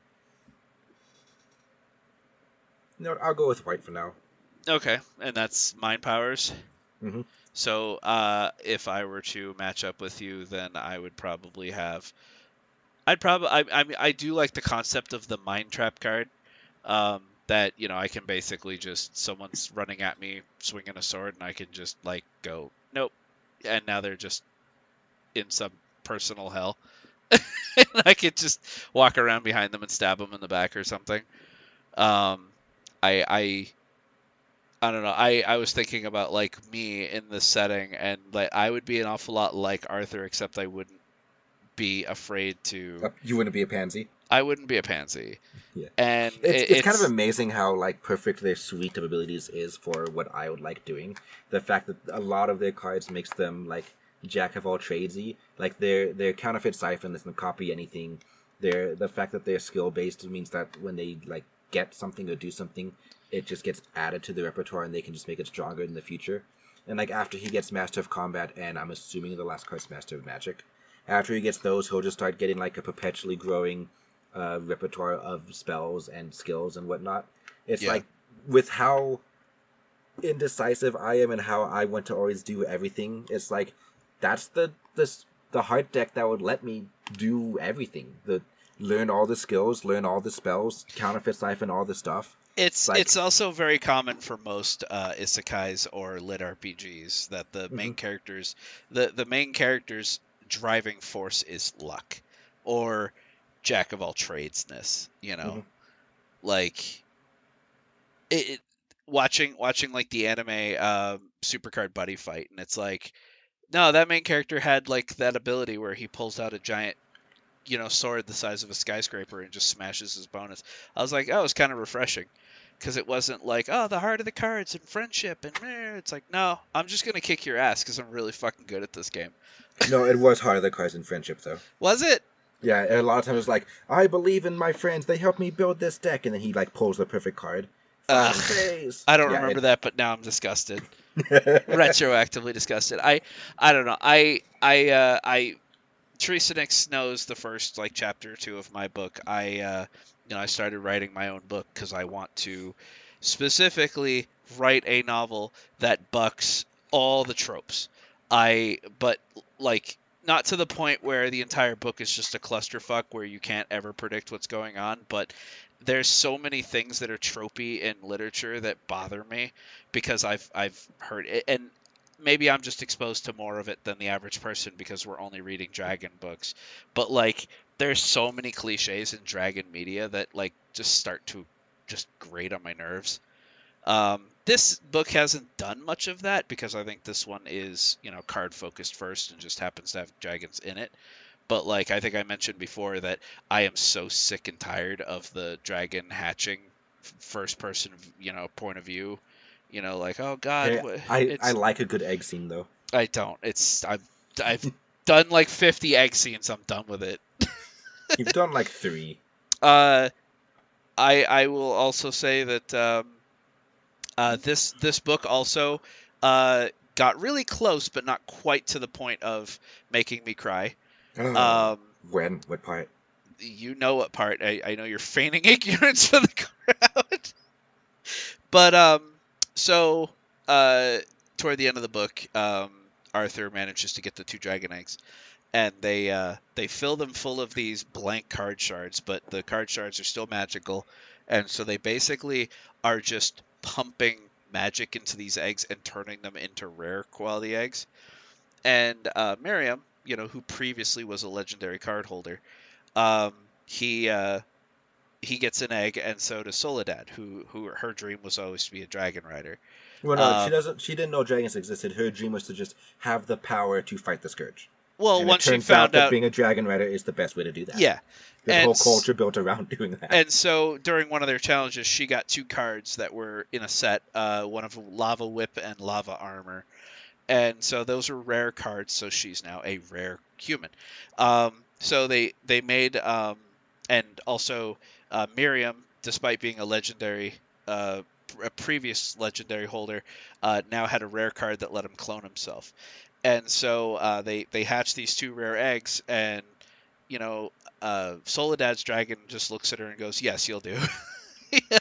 No, I'll go with white for now. Okay, and that's mind powers. Hmm. So if I were to match up with you, then I would probably have. I do like the concept of the mind trap card. That I can basically just someone's running at me, swinging a sword, and I can just like go nope, and now they're just in some personal hell. And I could just walk around behind them and stab them in the back or something. Um, I I don't know. I was thinking about like me in this setting, and like I would be an awful lot like Arthur, except I wouldn't be afraid to. You wouldn't be a pansy. I wouldn't be a pansy, Yeah. and It's kind of it's amazing how like perfect their suite of abilities is for what I would like doing. The fact that a lot of their cards makes them like jack of all tradesy. Like their counterfeit siphon doesn't copy anything. The fact that they're skill based means that when they like get something or do something, it just gets added to the repertoire and they can just make it stronger in the future. And like after he gets Master of Combat, and I'm assuming the last card's Master of Magic, after he gets those, he'll just start getting like a perpetually growing repertoire of spells and skills and whatnot. It's yeah. like with how indecisive I am and how I want to always do everything. It's like that's the hard deck that would let me do everything. The learn all the skills, learn all the spells, counterfeit siphon all the stuff. It's like It's also very common for most isekais or lit RPGs that mhm, the main character's driving force is luck or jack of all tradesness. mhm. Like it watching like the anime Supercard Buddy fight, and it's like no, that main character had like that ability where he pulls out a giant sword the size of a skyscraper and just smashes his bonus. I was like, oh, it was kind of refreshing because it wasn't like, oh, the heart of the cards and friendship and it's like, no, I'm just gonna kick your ass because I'm really fucking good at this game. No, it was harder than cards in friendship though. Was it? Yeah, a lot of times it's like, I believe in my friends, they helped me build this deck, and then he like pulls the perfect card. Final Ugh, phase. I don't Yeah, remember that, but now I'm disgusted. it Retroactively disgusted. I don't know. I Teresa Nix knows the first like chapter or two of my book. I started writing my own book because I want to specifically write a novel that bucks all the tropes. But like not to the point where the entire book is just a clusterfuck where you can't ever predict what's going on, but there's so many things that are tropey in literature that bother me because I've heard it, and maybe I'm just exposed to more of it than the average person because we're only reading dragon books. But like there's so many cliches in dragon media that like just start to just grate on my nerves. This book hasn't done much of that because I think this one is, card focused first and just happens to have dragons in it. But like I think I mentioned before that I am so sick and tired of the dragon hatching first person, point of view. Like oh god, hey, I it's like a good egg scene though. I don't. I've done like 50 egg scenes. I'm done with it. You've done like three. Uh, I will also say that this book also got really close, but not quite to the point of making me cry. Um, When? What part? you know what part? I know you're feigning ignorance for the crowd, but so uh, toward the end of the book, Arthur manages to get the two dragon eggs, and they fill them full of these blank card shards, but the card shards are still magical, and so they basically are just pumping magic into these eggs and turning them into rare quality eggs. And Miriam, who previously was a legendary card holder, um, he he gets an egg, and so does Soledad, who her dream was always to be a dragon rider. Well, no, she Um, doesn't. She didn't know dragons existed. Her dream was to just have the power to fight the scourge, well, and it once she turns out found that out, being a dragon rider is the best way to do that. yeah, There's a and whole culture built around doing that. And so during one of their challenges, she got two cards that were in a set, one of Lava Whip and Lava Armor. And so those are rare cards, so she's now a rare human. So they made, and also Miriam, despite being a legendary, a previous legendary holder, now had a rare card that let him clone himself. And so they hatched these two rare eggs, and you know, Soledad's dragon just looks at her and goes, "Yes, you'll do."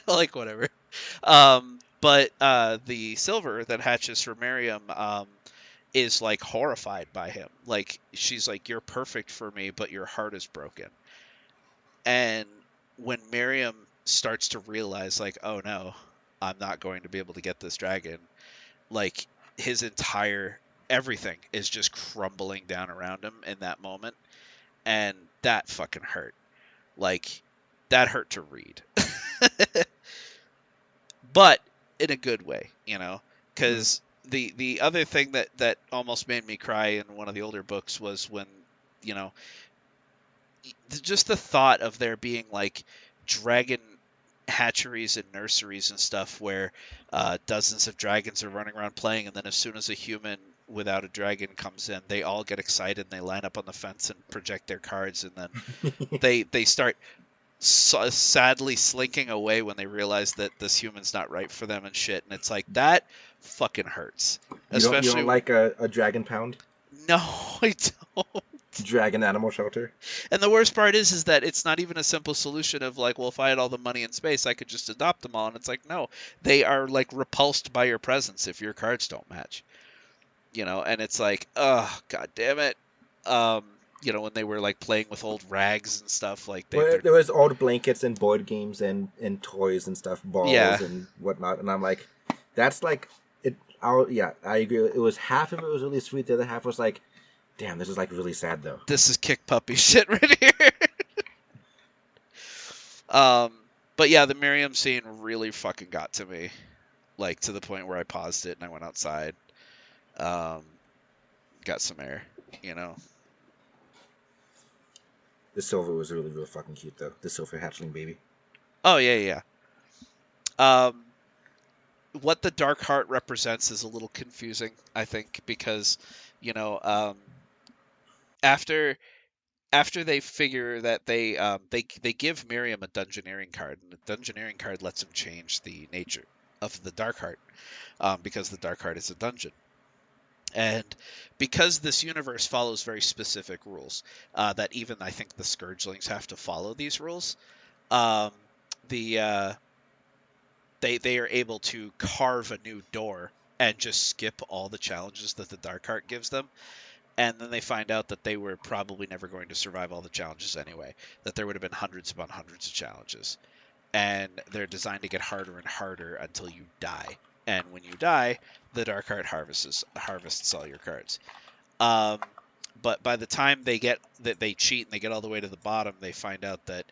Like whatever. But the silver that hatches for Miriam is like horrified by him. Like she's like, "You're perfect for me, but your heart is broken." And when Miriam starts to realize, like, "Oh no, I'm not going to be able to get this dragon," like his entire everything is just crumbling down around him in that moment, and that fucking hurt. Like that hurt to read. But in a good way, you know, Mm. because the other thing that almost made me cry in one of the older books was when, you know, just the thought of there being like dragon hatcheries and nurseries and stuff where dozens of dragons are running around playing, and then as soon as a human without a dragon comes in, they all get excited and they line up on the fence and project their cards, and then they start sadly slinking away when they realize that this human's not right for them and shit. And it's like that fucking hurts, You especially don't when like a dragon pound? no, I don't. Dragon animal shelter? And the worst part is that it's not even a simple solution of like, well, if I had all the money in space, I could just adopt them all. And it's like, no, they are like repulsed by your presence if your cards don't match, you know. And it's like, oh god damn it. Um, you know, when they were like playing with old rags and stuff, like Well, they're there was old blankets and board games and toys and stuff, yeah. balls and whatnot, and I'm like, that's like it. Yeah, I agree. It was half of it was really sweet. The other half was like, damn, this is like really sad though. This is kick puppy shit right here. um, but yeah, the Miriam scene really fucking got to me, like to the point where I paused it and I went outside, um, got some air, you know. The silver was really real fucking cute though. The silver hatchling baby. Oh yeah, yeah. Um, what the dark heart represents is a little confusing, I think, because you know, after they figure that they give Miriam a dungeoneering card, and the dungeoneering card lets him change the nature of the dark heart, because the dark heart is a dungeon. And because this universe follows very specific rules, that even I think the Scourgelings have to follow these rules, um, the they are able to carve a new door and just skip all the challenges that the Dark Heart gives them. And then they find out that they were probably never going to survive all the challenges anyway, that there would have been hundreds upon hundreds of challenges. And they're designed to get harder and harder until you die. And when you die, the Dark Heart harvests all your cards. Um, but by the time they get that they cheat and they get all the way to the bottom, they find out that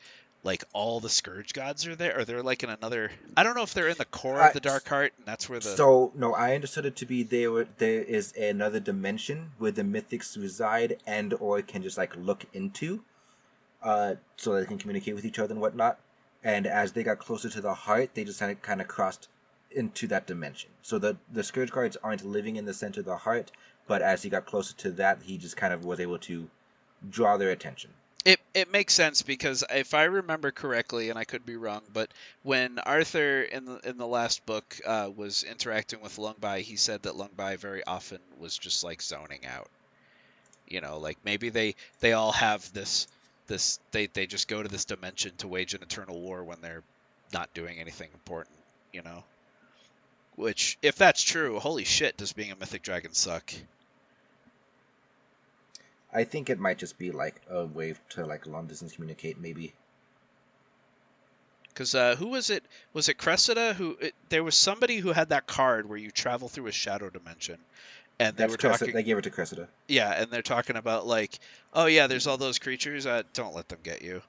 like all the Scourge gods are there, or they're like in another. I don't know if they're in the core of I, the Dark Heart, and that's where the so no, I understood it to be there is another dimension where the mythics reside and or can just like look into, so they can communicate with each other and whatnot. And as they got closer to the heart, they just kind of crossed into that dimension. So the scourge guards aren't living in the center of the heart, but as he got closer to that, he just kind of was able to draw their attention. it makes sense because if I remember correctly, and I could be wrong, but when Arthur in the last book was interacting with Lungbai, he said that Lungbai very often was just like zoning out. You know, like maybe they all have this they just go to this dimension to wage an eternal war when they're not doing anything important. You know, which if that's true, holy shit, does being a mythic dragon suck? I think it might just be like a way to like long distance communicate, maybe. Because who was it? Was it Cressida? There was somebody who had that card where you travel through a shadow dimension, and they That's were Cressida. talking. They gave it to Cressida. Yeah, and they're talking about like, oh yeah, there's all those creatures. Don't let them get you.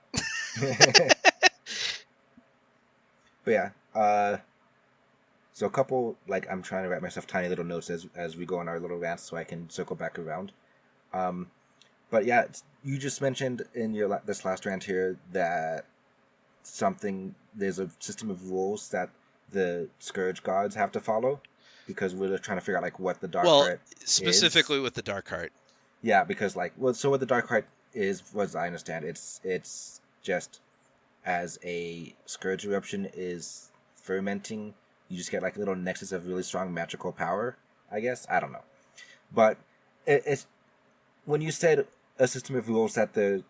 But yeah, so a couple like I'm trying to write myself tiny little notes as we go on our little rants, so I can circle back around. Um, but yeah, you just mentioned in your this last rant here that there's a system of rules that the scourge gods have to follow because we're trying to figure out like what the dark Well, heart is. specifically with the Dark Heart. Yeah, because like so what the dark heart is, as I understand, it's just as a scourge eruption is fermenting, you just get like a little nexus of really strong magical power. I guess I don't know, but it's when you said a system of rules that the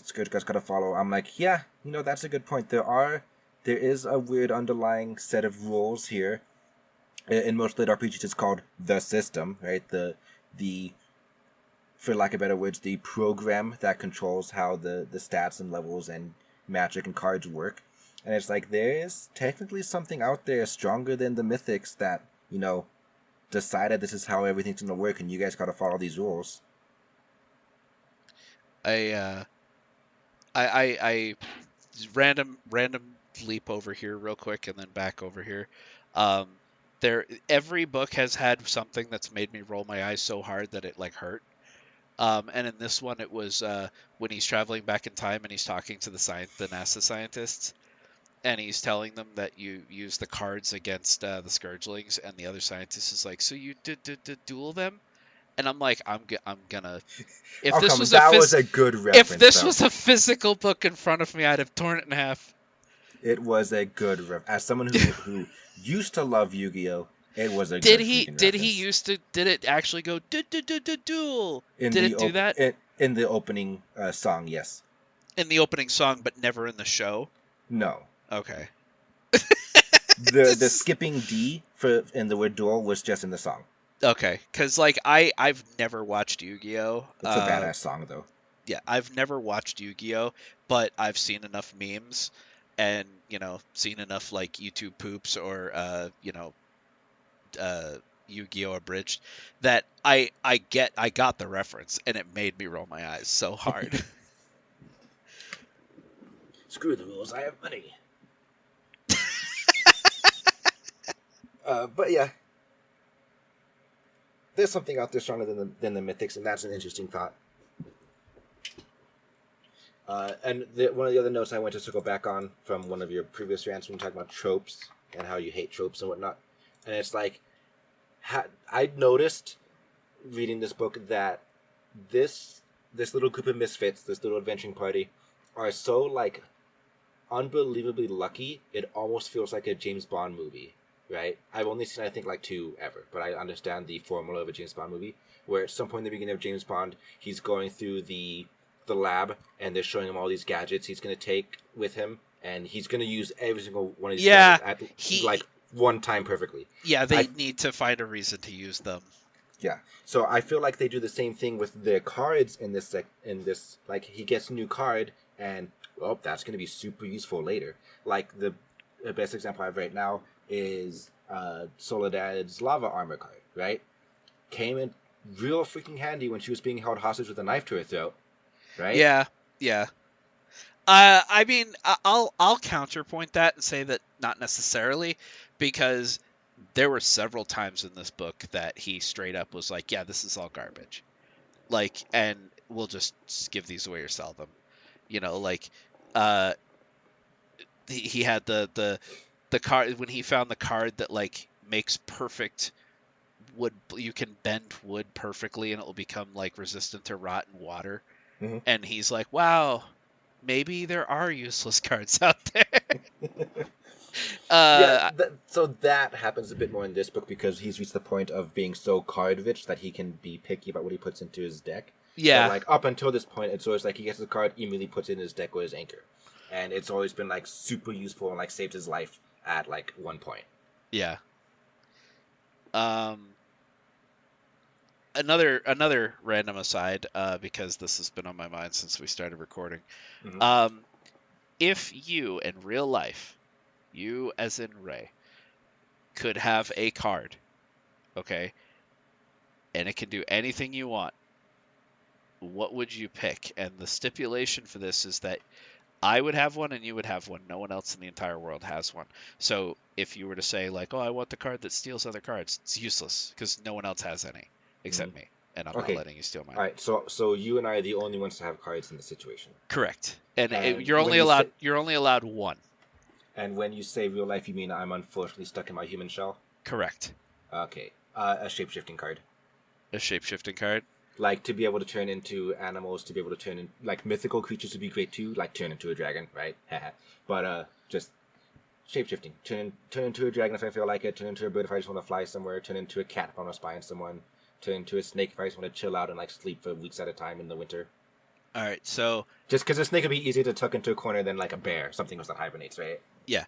scourge gods gotta follow. I'm like, yeah, that's a good point. There are there is a weird underlying set of rules here. In most lit RPGs, it's called the system, right? The for lack of better words, the program that controls how the stats and levels and magic and cards work. And it's like, there is technically something out there stronger than the mythics that, decided this is how everything's going to work, and you guys got to follow these rules. I random leap over here real quick and then back over here. Every book has had something that's made me roll my eyes so hard that it like hurt. And in this one, it was when he's traveling back in time and he's talking to the NASA scientists, and he's telling them that you use the cards against the Scourgelings, and the other scientist is like, "So you did duel them?" And I'm like, I'm gonna. If this was was a good reference. If this was a physical book in front of me, I'd have torn it in half. It was a good reference. As someone who used to love Yu-Gi-Oh, it was a good reference. Did it actually go duel? Did it do that? In the opening song, yes. In the opening song, but never in the show? No. Okay. The skipping D in the word duel was just in the song. Okay, because like I've never watched Yu-Gi-Oh. It's a badass song though. Yeah, I've never watched Yu-Gi-Oh, but I've seen enough memes and seen enough like YouTube poops or Yu-Gi-Oh abridged that I got the reference, and it made me roll my eyes so hard. Screw the rules, I have money. But yeah, there's something out there stronger than the mythics, and that's an interesting thought. And one of the other notes I went to circle back on from one of your previous rants when you talked about tropes and how you hate tropes and whatnot, and it's like, I noticed reading this book that this little group of misfits, this little adventuring party, are so like unbelievably lucky. It almost feels like a James Bond movie. Right? I've only seen, I think, like 2 ever, but I understand the formula of a James Bond movie, where at some point in the beginning of James Bond, he's going through the lab, and they're showing him all these gadgets he's going to take with him, and he's going to use every single one of these gadgets at one time perfectly. Yeah, they need to find a reason to use them. Yeah, so I feel like they do the same thing with the cards in this, like, he gets a new card, and, that's going to be super useful later. Like, the best example I have right now is Soledad's lava armor card, right? Came in real freaking handy when she was being held hostage with a knife to her throat, right? Yeah. I mean, I'll counterpoint that and say that not necessarily, because there were several times in this book that he straight up was like, yeah, this is all garbage. Like, and we'll just give these away or sell them. He had the card when he found the card that like makes perfect wood. You can bend wood perfectly and it will become like resistant to rot and water. Mm-hmm. And he's like, wow, maybe there are useless cards out there. So that happens a bit more in this book because he's reached the point of being so card rich that he can be picky about what he puts into his deck. Yeah. But like up until this point, it's always like he gets the card, immediately puts it in his deck with his anchor. And it's always been like super useful and like saved his life at like one point. Yeah. Another random aside, because this has been on my mind since we started recording. Mm-hmm. If you in real life, you as in Ray, could have a card, okay, and it can do anything you want, what would you pick? And the stipulation for this is that I would have one and you would have one. No one else in the entire world has one. So if you were to say like, oh, I want the card that steals other cards, it's useless because no one else has any except me. And I'm not letting you steal mine. All right, so you and I are the only ones to have cards in this situation. Correct. And you're only allowed one. And when you say real life, you mean I'm unfortunately stuck in my human shell? Correct. Okay. A shape-shifting card. A shape-shifting card? Like, to be able to turn into animals, to be able to turn in... Like, mythical creatures would be great, too. Like, turn into a dragon, right? But, just... Shape-shifting. Turn into a dragon if I feel like it. Turn into a bird if I just want to fly somewhere. Turn into a cat if I want to spy on someone. Turn into a snake if I just want to chill out and, like, sleep for weeks at a time in the winter. Alright, so... Just because a snake would be easier to tuck into a corner than, like, a bear. Something else that hibernates, right? Yeah.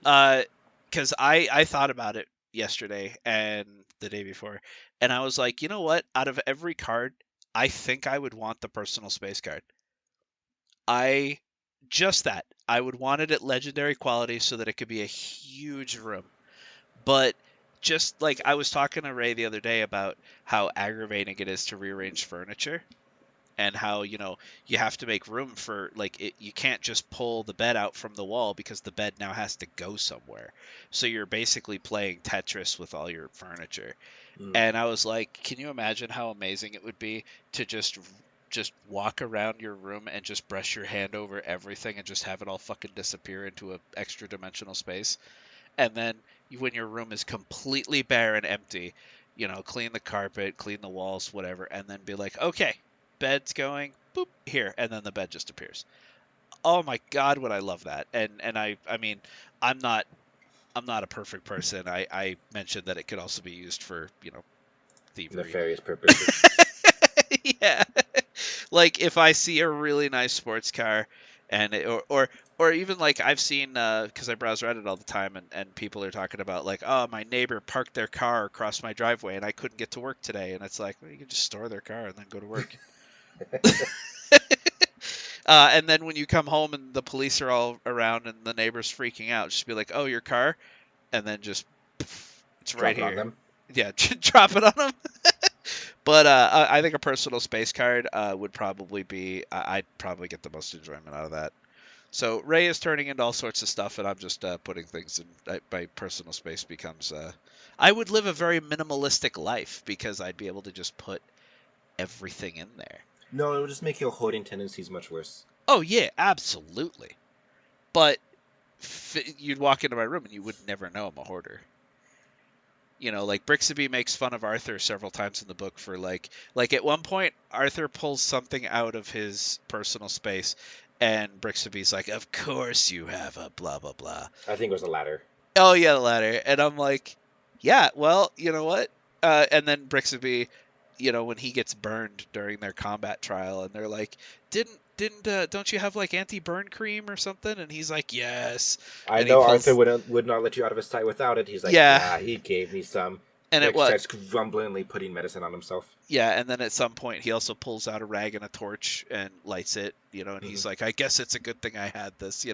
Because I thought about it yesterday and the day before, and I was like, you know what? Out of every card, I think I would want the personal space card. I just that. I would want it at legendary quality so that it could be a huge room. But just like I was talking to Ray the other day about how aggravating it is to rearrange furniture and how, you have to make room for you can't just pull the bed out from the wall because the bed now has to go somewhere. So you're basically playing Tetris with all your furniture. Mm. And I was like, can you imagine how amazing it would be to just walk around your room and just brush your hand over everything and just have it all fucking disappear into a extra dimensional space? And then when your room is completely bare and empty, clean the carpet, clean the walls, whatever, and then be like, okay, bed's going, boop, here, and then the bed just appears. Oh my god, would I love that? And I mean, I'm not I'm not a perfect person. I mentioned that it could also be used for, thievery. Nefarious purposes. Yeah. Like if I see a really nice sports car and or even like I've seen because I browse Reddit all the time and people are talking about like, oh, my neighbor parked their car across my driveway and I couldn't get to work today, and it's like, well, you can just store their car and then go to work. And then when you come home and the police are all around and the neighbor's freaking out, just be like, oh, your car, and then just it's right Drop it on here. them. Yeah, drop it on them. But I think a personal space card would probably be. I'd probably get the most enjoyment out of that. So Ray is turning into all sorts of stuff, and I'm just putting things in. My personal space becomes. I would live a very minimalistic life because I'd be able to just put everything in there. No, it would just make your hoarding tendencies much worse. Oh yeah, absolutely. But you'd walk into my room and you would never know I'm a hoarder. Like Brixaby makes fun of Arthur several times in the book for like at one point Arthur pulls something out of his personal space and Brixaby's like, of course you have a blah blah blah. I think it was the latter. Oh yeah, the ladder. And I'm like, yeah, well, you know what? And then Brixaby, when he gets burned during their combat trial and they're like, don't you have like anti-burn cream or something? And he's like, yes. I And he know Arthur pulls, would not let you out of his sight without it. He's like, yeah. yeah, he gave me some. And it Like, what? starts grumblingly putting medicine on himself. Yeah, and then at some point he also pulls out a rag and a torch and lights it, and he's like, I guess it's a good thing I had this.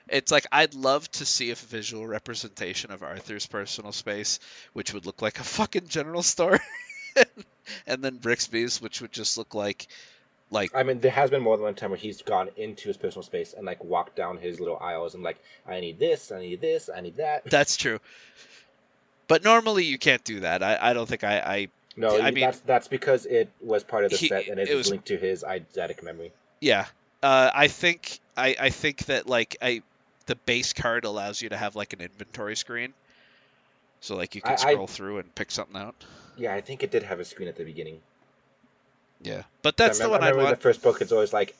It's like I'd love to see a visual representation of Arthur's personal space, which would look like a fucking general store. And then Brixby's, which would just look like I mean, there has been more than one time where he's gone into his personal space and like walked down his little aisles and like, I need this, I need this, I need that. That's true. But normally you can't do that. I don't think I No, I mean that's because it was part of the set and it is was linked to his eidetic memory. Yeah. I think that the base card allows you to have like an inventory screen. So like you can scroll through and pick something out. Yeah, I think it did have a screen at the beginning. Yeah. But that's the one I I'd remember want. the first book it's always like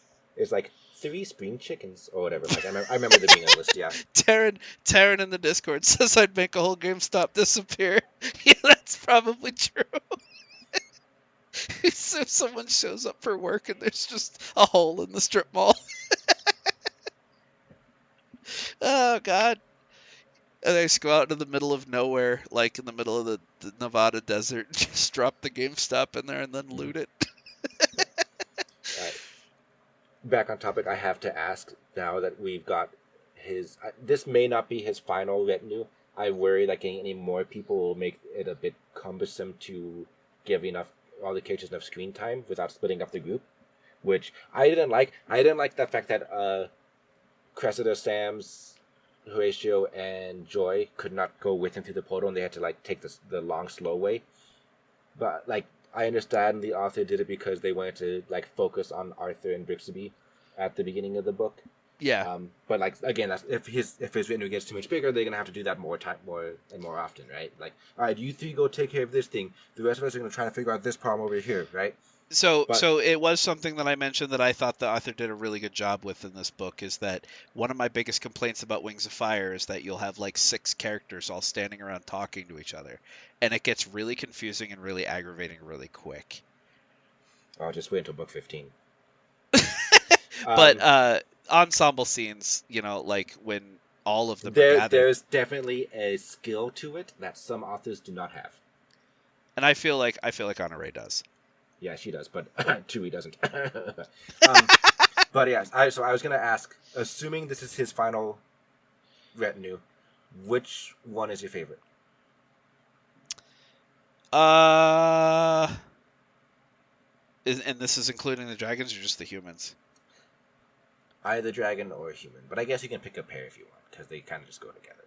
3 spring chickens or whatever. Like I remember there being a list, yeah. Taryn in the Discord says I'd make a whole GameStop disappear. Yeah, that's probably true. So if someone shows up for work and there's just a hole in the strip mall. Oh god. And they just go out into the middle of nowhere, like in the middle of the Nevada desert, and just drop the GameStop in there and then loot it. Right. Back on topic, I have to ask now that we've got his. This may not be his final retinue. I worry that getting any more people will make it a bit cumbersome to give all the characters enough screen time without splitting up the group, which I didn't like. I didn't like the fact that Cressida, Sam's, Horatio, and Joy could not go with him through the portal, and they had to like take the long, slow way. But like, I understand the author did it because they wanted to like focus on Arthur and Brixaby at the beginning of the book. Yeah. But like again, if his retinue gets too much bigger, they're gonna have to do that more often, right? Like, all right, you three go take care of this thing. The rest of us are gonna try to figure out this problem over here, right? So it was something that I mentioned that I thought the author did a really good job with in this book, is that one of my biggest complaints about Wings of Fire is that you'll have like 6 characters all standing around talking to each other, and it gets really confusing and really aggravating really quick. I'll just wait until book 15. But ensemble scenes, like when all of them are gathered. There's definitely a skill to it that some authors do not have. And I feel like Honour Rae does. Yeah, she does, but Chewie doesn't. But yeah, so I was gonna ask, assuming this is his final retinue, which one is your favorite? And this is including the dragons or just the humans? Either dragon or human, but I guess you can pick a pair if you want, because they kind of just go together.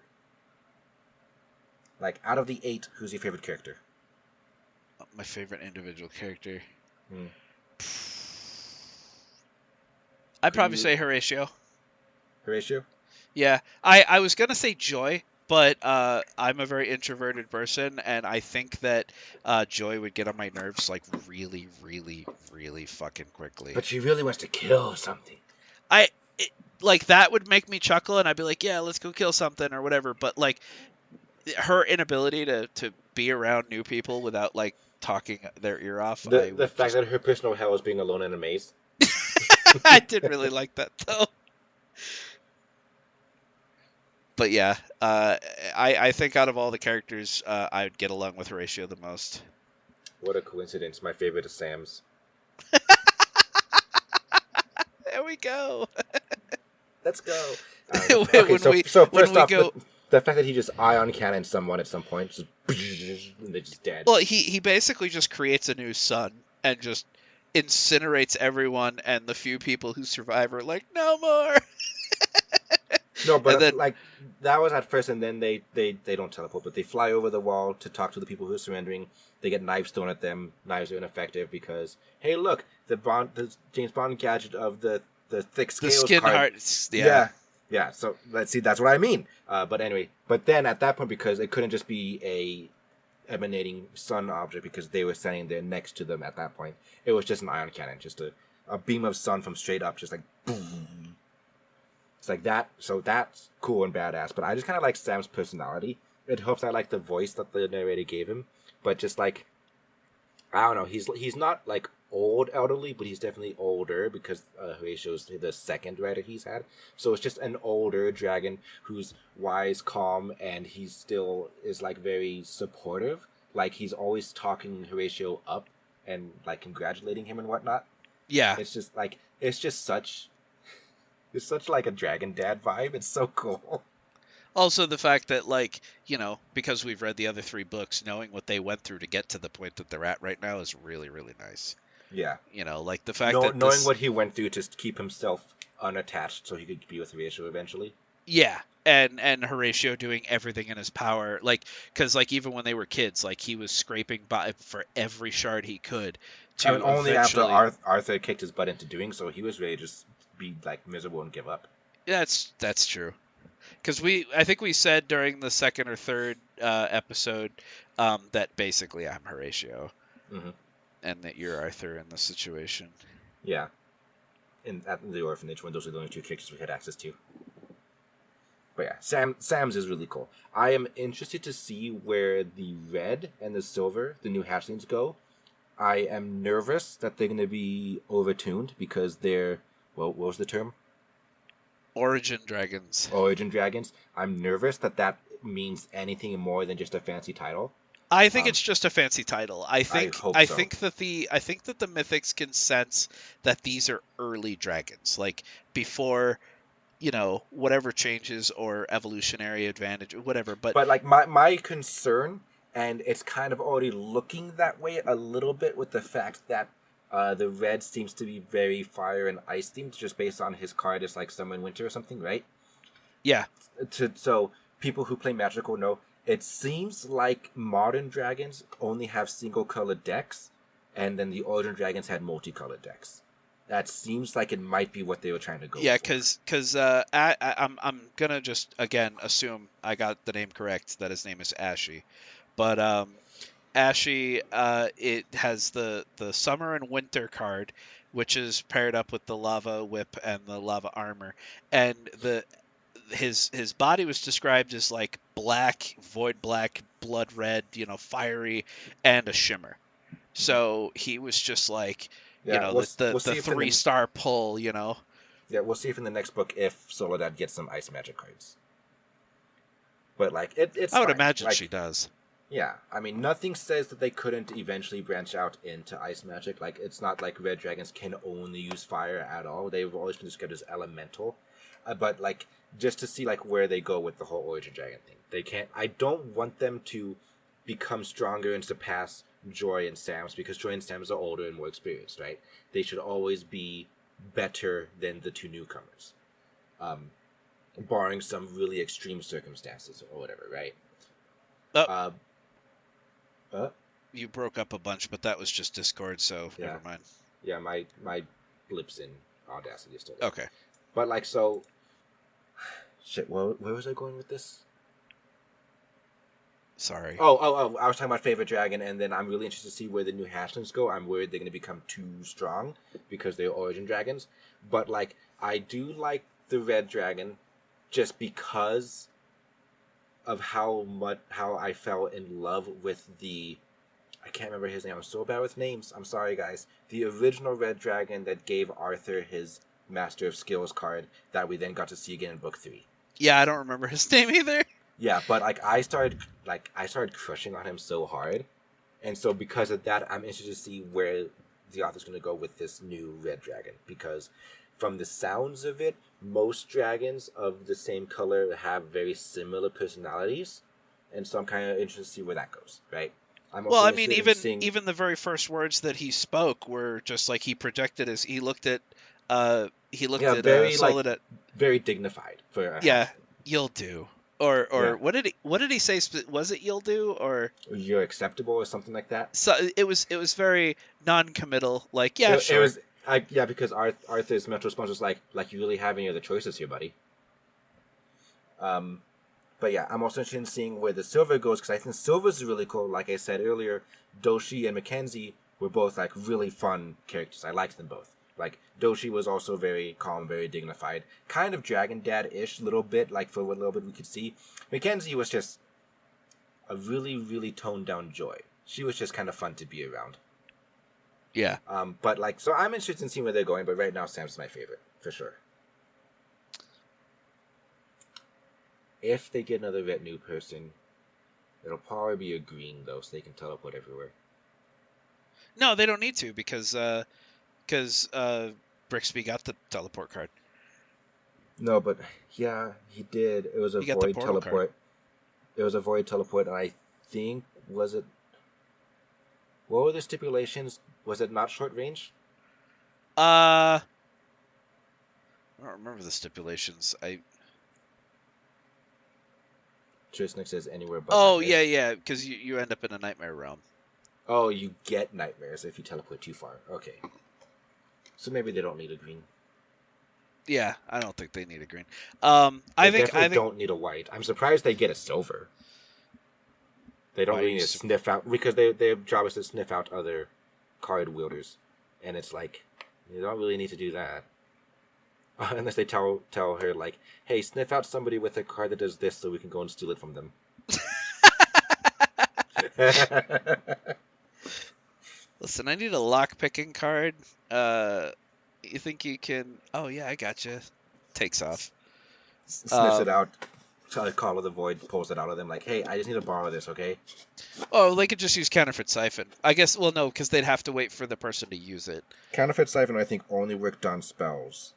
Like, out of the 8, who's your favorite character? My favorite individual character? I'd probably say Horatio. Horatio? Yeah, I was gonna say Joy, but I'm a very introverted person, and I think that Joy would get on my nerves like really, really, really fucking quickly. But she really wants to kill something. Like that would make me chuckle, and I'd be like, yeah, let's go kill something or whatever. But like her inability to be around new people without like talking their ear off. The fact that her personal hell is being alone in a maze. I didn't really like that though. But yeah, I think out of all the characters, I would get along with Horatio the most. What a coincidence. My favorite is Sam's. There we go. Let's go. Okay, so first off, the fact that he just ion cannons someone at some point, just and they're just dead. Well, he basically just creates a new sun and just incinerates everyone, and the few people who survive are like, no more. No, but then, like that was at first, and then they don't teleport, but they fly over the wall to talk to the people who are surrendering. They get knives thrown at them. Knives are ineffective because, hey, look, the James Bond gadget of the thick scales, the skin card. hearts, yeah. So let's see, that's what I mean. But anyway, but then at that point, because it couldn't just be a emanating sun object, because they were standing there next to them at that point, it was just an ion cannon, just a beam of sun from straight up, just like boom. It's like that, so that's cool and badass. But I just kind of like Sam's personality. It helps I like the voice that the narrator gave him. But just like, I don't know, he's not like old elderly, but he's definitely older because Horatio's the second writer he's had. So it's just an older dragon who's wise, calm, and he still is like very supportive. Like he's always talking Horatio up and like congratulating him and whatnot. Yeah. It's just such. It's such like a dragon dad vibe. It's so cool. Also, the fact that, like, you know, because we've read the other 3 books, knowing what they went through to get to the point that they're at right now is really, really nice. Yeah. You know, like the fact that knowing what he went through to keep himself unattached so he could be with Horatio eventually. Yeah, and Horatio doing everything in his power, like, because like even when they were kids, like he was scraping by for every shard he could. I mean, only after Arthur kicked his butt into doing so, he was ready to just be like miserable and give up. That's true. Because I think we said during the second or third episode that basically I'm Horatio, and that you're Arthur in this situation. Yeah, at the orphanage when those were the only 2 characters we had access to. But yeah, Sam's is really cool. I am interested to see where the red and the silver, the new hatchlings, go. I am nervous that they're going to be overtuned because they're, well, what was the term? Origin dragons. Origin dragons. I'm nervous that means anything more than just a fancy title. I think it's just a fancy title. I think that the Mythics can sense that these are early dragons, like before, you know, whatever changes or evolutionary advantage or whatever. But like my concern, and it's kind of already looking that way a little bit with the fact that the red seems to be very fire and ice themed, just based on his card is like summer and winter or something, right? Yeah. So people who play Magic will know, it seems like modern dragons only have single colored decks, and then the Origin dragons had multicolored decks. That seems like it might be what they were trying to go for. Yeah, because I'm gonna just again assume I got the name correct, that his name is Ashy, but Ashy, it has the summer and winter card, which is paired up with the lava whip and the lava armor, and his body was described as like black, void black, blood red, you know, fiery, and a shimmer. So he was just like, you know, we'll the 3-star pull, you know. Yeah, we'll see if in the next book if Soledad gets some ice magic cards. but like it's I would fine. imagine Like, she does. yeah, I mean, nothing says that they couldn't eventually branch out into ice magic. Like, it's not like red dragons can only use fire at all. They've always been described as elemental. But, like, just to see, like, where they go with the whole origin dragon thing. They can't... I don't want them to become stronger and surpass Joy and Sam's, because Joy and Sam's are older and more experienced, right? They should always be better than the two newcomers. Barring some really extreme circumstances or whatever, right? Oh. You broke up a bunch, but that was just Discord, so Yeah. never mind. Yeah, my blips in Audacity is still there. Okay. But like, so shit, where was I going with this? Sorry. Oh, I was talking about favorite dragon, and then I'm really interested to see where the new hatchlings go. I'm worried they're going to become too strong because they're origin dragons. But like, I do like the red dragon just because of how I fell in love with the... I can't remember his name. I'm so bad with names. I'm sorry, guys. The original red dragon that gave Arthur his Master of Skills card that we then got to see again in book 3. Yeah, I don't remember his name either. Yeah, but like I started crushing on him so hard, and so because of that, I'm interested to see where the author's going to go with this new red dragon, because from the sounds of it, most dragons of the same color have very similar personalities, and so I'm kind of interested to see where that goes, right? Well, I mean, even the very first words that he spoke were just like he projected as he looked at very Solid like, very dignified for you'll do. Or what did he say? Was it you'll do or you're acceptable or something like that? So it was very non-committal. Like sure. It was because Arthur's mental response was like you really have any other choices here, buddy. But yeah, I'm also interested in seeing where the silver goes, because I think silver's really cool. Like I said earlier, Doshi and Mackenzie were both like really fun characters. I liked them both. Like, Doshi was also very calm, very dignified. Kind of Dragon Dad-ish, little bit, like for what little bit we could see. Mackenzie was just a really, really toned-down joy. She was just kind of fun to be around. Yeah. But, like, so I'm interested in seeing where they're going, but right now Sam's my favorite, for sure. If they get another vet new person, it'll probably be a green, though, so they can teleport everywhere. No, they don't need to, because Brixaby got the teleport card. No, but yeah, he did. It was a void teleport. Card. It was a void teleport, and I think what were the stipulations? Was it not short range? I don't remember the stipulations. Trisnick says anywhere but. Oh nightmares. Yeah, because you end up in a nightmare realm. Oh, you get nightmares if you teleport too far. Okay. So maybe they don't need a green. Yeah, I don't think they need a green. I think don't need a white. I'm surprised they get a silver. They don't really need to sniff out, because their job is to sniff out other card wielders, and it's like you don't really need to do that unless they tell her like, "Hey, sniff out somebody with a card that does this, so we can go and steal it from them." Listen, I need a lock-picking card. You think you can... Oh, yeah, I gotcha. Takes off. Sniffs it out. Call of the Void pulls it out of them like, hey, I just need to borrow this, okay? Oh, they could just use Counterfeit Siphon. I guess, well, no, because they'd have to wait for the person to use it. Counterfeit Siphon, I think, only worked on spells.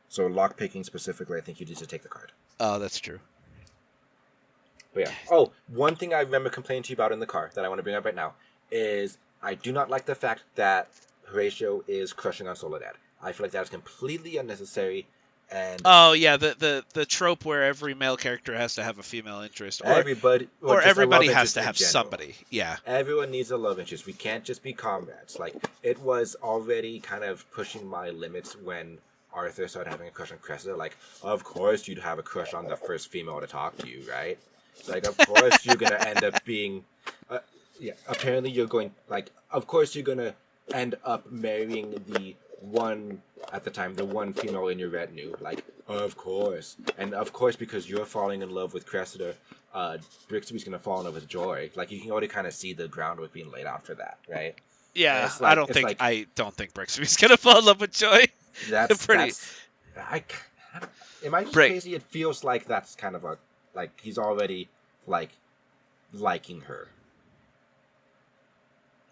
So lock-picking specifically, I think you need to take the card. Oh, that's true. But yeah. Oh, one thing I remember complaining to you about in the car that I want to bring up right now is I do not like the fact that Horatio is crushing on Soledad. I feel like that is completely unnecessary. And yeah, the trope where every male character has to have a female interest, or everybody has to have somebody. Yeah, everyone needs a love interest. We can't just be comrades. Like, it was already kind of pushing my limits when Arthur started having a crush on Cressida. Like, of course you'd have a crush on the first female to talk to you, right? Like, of course you're gonna end up being, apparently you're going, like, of course you're gonna end up marrying the one female in your retinue. Like, of course. And of course, because you're falling in love with Cressida, Brixaby's gonna fall in love with Joy. Like, you can already kind of see the groundwork being laid out for that, right? Yeah, like, I don't think Brixaby's gonna fall in love with Joy. In my crazy, it feels like that's kind of he's already like liking her.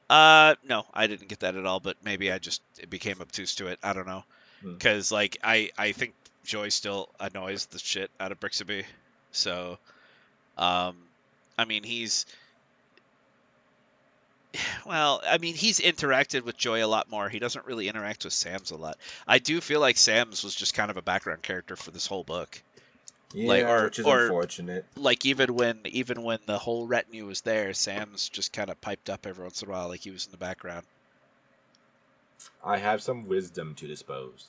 No, I didn't get that at all, but maybe I just became obtuse to it. I don't know. Because, like, I think Joy still annoys the shit out of Brixaby. So, I mean, he's interacted with Joy a lot more. He doesn't really interact with Sam's a lot. I do feel like Sam's was just kind of a background character for this whole book. Yeah, which is unfortunate. Like even when the whole retinue was there, Sam's just kind of piped up every once in a while, like he was in the background. I have some wisdom to dispose.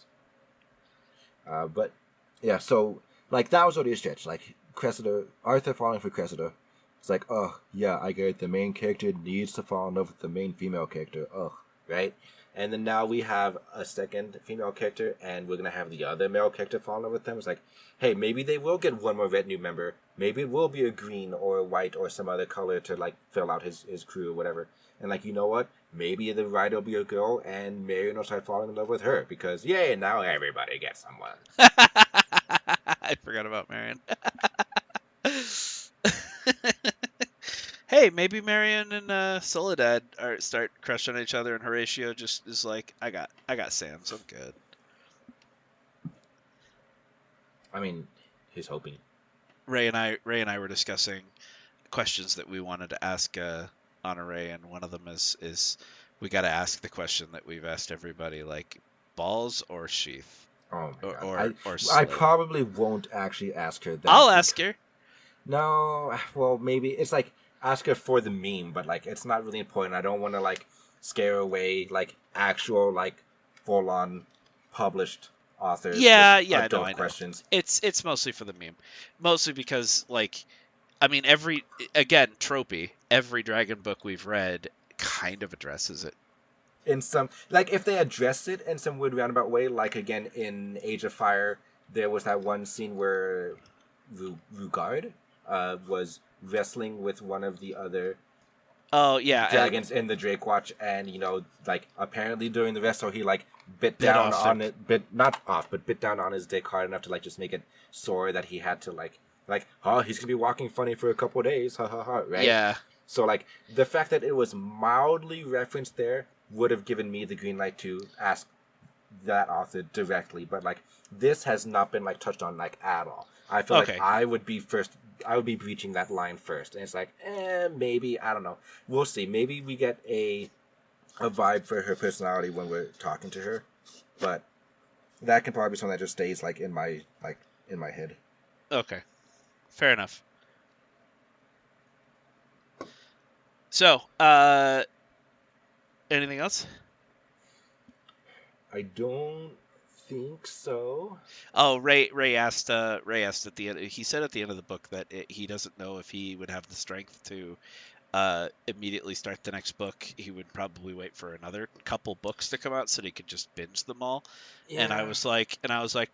But yeah, so like that was already a stretch. Like Cressida, Arthur falling for Cressida. It's like, oh yeah, I get it. The main character needs to fall in love with the main female character. Ugh, right? And then now we have a second female character, and we're gonna have the other male character fall in love with them. It's like, hey, maybe they will get one more retinue member. Maybe it will be a green or a white or some other color to like fill out his crew or whatever. And like, you know what? Maybe the rider will be a girl, and Marion will start falling in love with her because yay, now everybody gets someone. I forgot about Marion. Hey, maybe Marion and Soledad start crushing on each other, and Horatio just is like, I got Sam, so I'm good. I mean, he's hoping. Ray and I were discussing questions that we wanted to ask Honour Rae, and one of them is we got to ask the question that we've asked everybody, like balls or sheath. Oh my God. Or I probably won't actually ask her that. I'll ask her. No, well, maybe it's like ask her for the meme, but like it's not really important. I don't want to like scare away like actual like full on published authors. Yeah, adult no, I know. Questions. It's mostly for the meme, mostly because like, I mean, tropey. Every dragon book we've read kind of addresses it. In some, like if they address it in some weird roundabout way, like again in Age of Fire, there was that one scene where Rugard was wrestling with one of the other dragons in the Drake Watch, and like apparently during the wrestle he like bit down on it, bit down on his dick hard enough to like just make it sore that he had to like he's gonna be walking funny for a couple of days, ha ha ha, right? Yeah. So like the fact that it was mildly referenced there would have given me the green light to ask that author directly, but like this has not been like touched on like at all. I feel like I would be breaching that line first, and it's like, maybe, I don't know. We'll see. Maybe we get a vibe for her personality when we're talking to her, but that can probably be something that just stays like in my head. Okay, fair enough. So, anything else? I don't think so. Oh, Ray asked at the end. He said at the end of the book that he doesn't know if he would have the strength to immediately start the next book. He would probably wait for another couple books to come out so that he could just binge them all. Yeah. And I was like,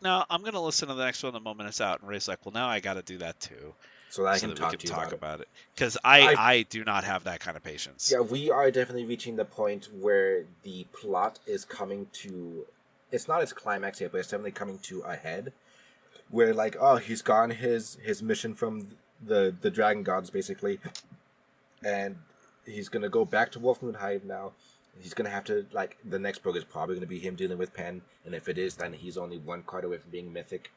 no, I'm gonna listen to the next one the moment it's out. And Ray's like, well, now I got to do that too. So that I can talk to you about it. Because I do not have that kind of patience. Yeah, we are definitely reaching the point where the plot is coming to... It's not its climax yet, but it's definitely coming to a head. Where, like, he's gotten his mission from the dragon gods, basically. And he's going to go back to Wolfmoon Hive now. He's going to have to, like, the next book is probably going to be him dealing with Pen. And if it is, then he's only one card away from being mythic.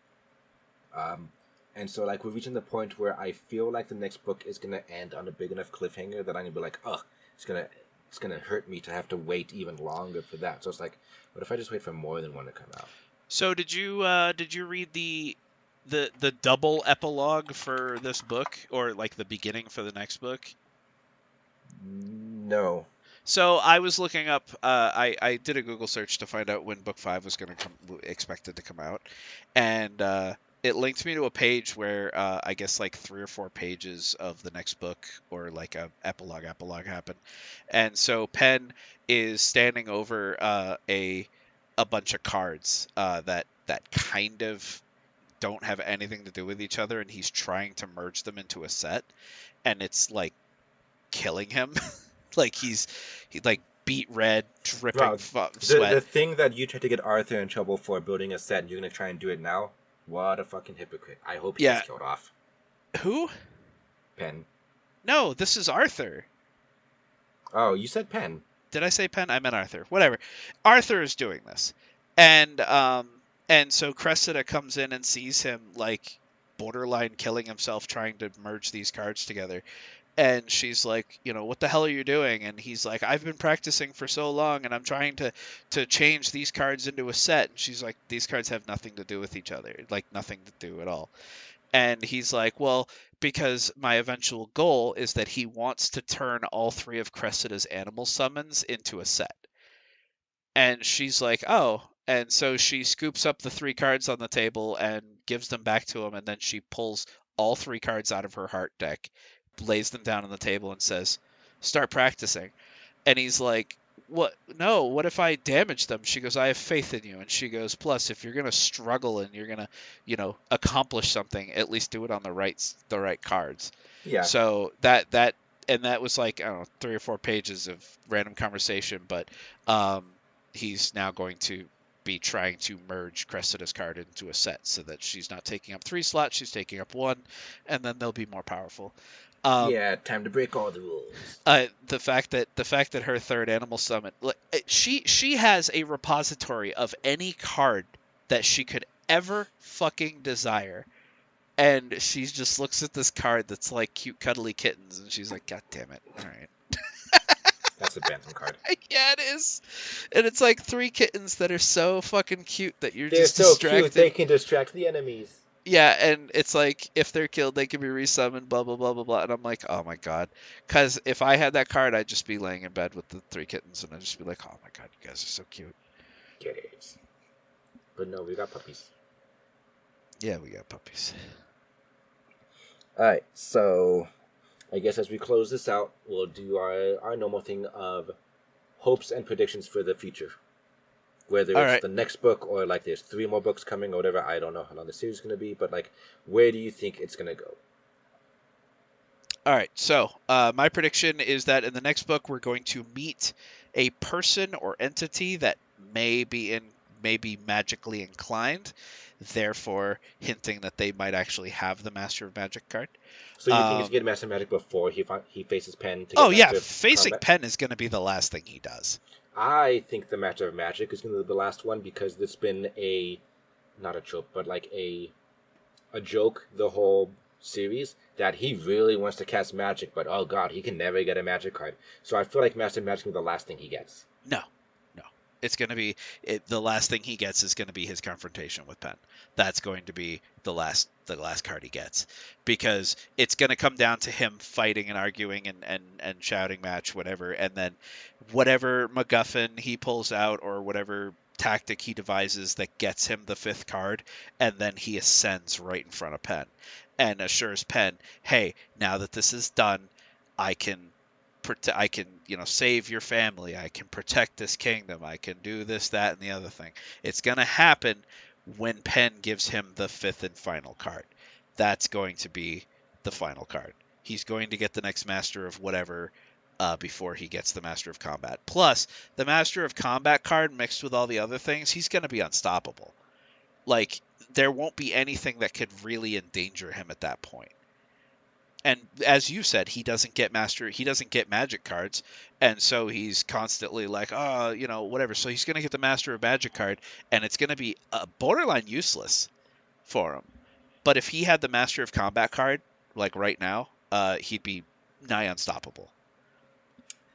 And so, like, we're reaching the point where I feel like the next book is going to end on a big enough cliffhanger that I'm going to be like, it's going to hurt me to have to wait even longer for that. So it's like, what if I just wait for more than one to come out? So did you read the double epilogue for this book, or like the beginning for the next book? No. So I was looking up. I did a Google search to find out when book 5 was going to expected to come out, and it linked me to a page where I guess like 3 or 4 pages of the next book, or like a epilogue happened. And so Pen is standing over a bunch of cards that kind of don't have anything to do with each other, and he's trying to merge them into a set, and it's like killing him. Like he like beat red, dripping sweat. The thing that you tried to get Arthur in trouble for building a set, and you're gonna try and do it now. What a fucking hypocrite. I hope he gets killed off. Who? Pen. No, this is Arthur. Oh, you said Pen. Did I say Penn? I meant Arthur. Whatever. Arthur is doing this, and so Cressida comes in and sees him like borderline killing himself trying to merge these cards together, and she's like, what the hell are you doing? And he's like, I've been practicing for so long, and I'm trying to change these cards into a set. And she's like, these cards have nothing to do with each other, like nothing to do at all. And he's like, well, because my eventual goal is that he wants to turn all three of Cressida's animal summons into a set. And she's like, oh. And so she scoops up the three cards on the table and gives them back to him. And then she pulls all three cards out of her heart deck, lays them down on the table, and says, start practicing. And he's like, what? No, what if I damage them? She goes, I have faith in you. And she goes, plus, if you're going to struggle and you're going to, accomplish something, at least do it on the right cards. Yeah. So that was like, I don't know, 3 or 4 pages of random conversation, but he's now going to be trying to merge Cressida's card into a set so that she's not taking up 3 slots, she's taking up 1, and then they'll be more powerful. Yeah, time to break all the rules. The fact that her third animal summon, she has a repository of any card that she could ever fucking desire, and she just looks at this card that's like cute cuddly kittens, and she's like, God damn it! All right. That's a Bantam card. Yeah, it is. And it's like 3 kittens that are so fucking cute that They're just so distracted. cute, they can distract the enemies. Yeah, and it's like, if they're killed, they can be resummoned, blah, blah, blah, blah, blah. And I'm like, oh my god. Because if I had that card, I'd just be laying in bed with the 3 kittens, and I'd just be like, oh my god, you guys are so cute. Kitties. But no, we got puppies. Yeah, we got puppies. Alright, so I guess as we close this out, we'll do our normal thing of hopes and predictions for the future. Whether it's the next book or like there's 3 more books coming or whatever, I don't know how long the series is going to be, but like, where do you think it's going to go? All right, so my prediction is that in the next book we're going to meet a person or entity that may be magically inclined, therefore hinting that they might actually have the Master of Magic card. So you think he's getting Master of Magic before he faces Pen? To get oh yeah, Master of facing Combat? Pen is going to be the last thing he does. I think the Master of Magic is going to be the last one because it's been not a trope, but like a joke the whole series that he really wants to cast magic, but oh god, he can never get a magic card. So I feel like Master of Magic is the last thing he gets. No. It's going to be the last thing he gets is going to be his confrontation with Pen. That's going to be the last card he gets, because it's going to come down to him fighting and arguing and shouting match, whatever, and then whatever MacGuffin he pulls out or whatever tactic he devises that gets him the 5th card, and then he ascends right in front of Pen and assures Pen, hey, now that this is done, I can save your family. I can protect this kingdom. I can do this, that, and the other thing. It's going to happen when Pen gives him the 5th and final card. That's going to be the final card. He's going to get the next Master of whatever before he gets the Master of Combat. Plus, the Master of Combat card mixed with all the other things, he's going to be unstoppable. Like, there won't be anything that could really endanger him at that point. And as you said, he doesn't get magic cards, and so he's constantly like, whatever. So he's going to get the Master of Magic card, and it's going to be borderline useless for him. But if he had the Master of Combat card, like right now, he'd be nigh unstoppable.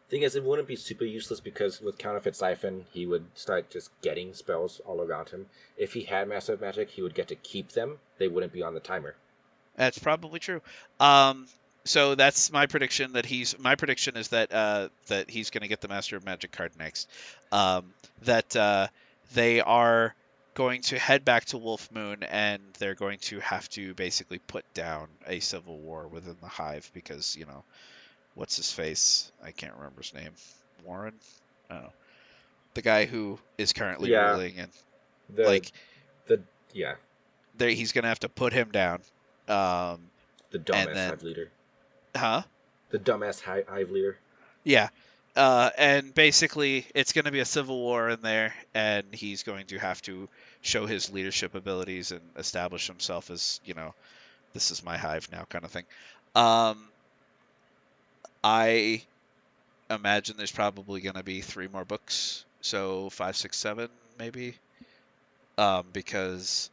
Thing is, it wouldn't be super useless because with Counterfeit Siphon, he would start just getting spells all around him. If he had Master of Magic, he would get to keep them. They wouldn't be on the timer. That's probably true. So that's my prediction. My prediction is that he's going to get the Master of Magic card next. That they are going to head back to Wolf Moon, and they're going to have to basically put down a civil war within the Hive because what's his face? I can't remember his name. Warren? Oh, the guy who is currently ruling, and he's going to have to put him down. The dumbass Hive leader. Huh? The dumbass Hive leader. Yeah. And basically, it's going to be a civil war in there, and he's going to have to show his leadership abilities and establish himself as, this is my hive now kind of thing. I imagine there's probably going to be 3 more books, so 5, 6, 7 maybe, because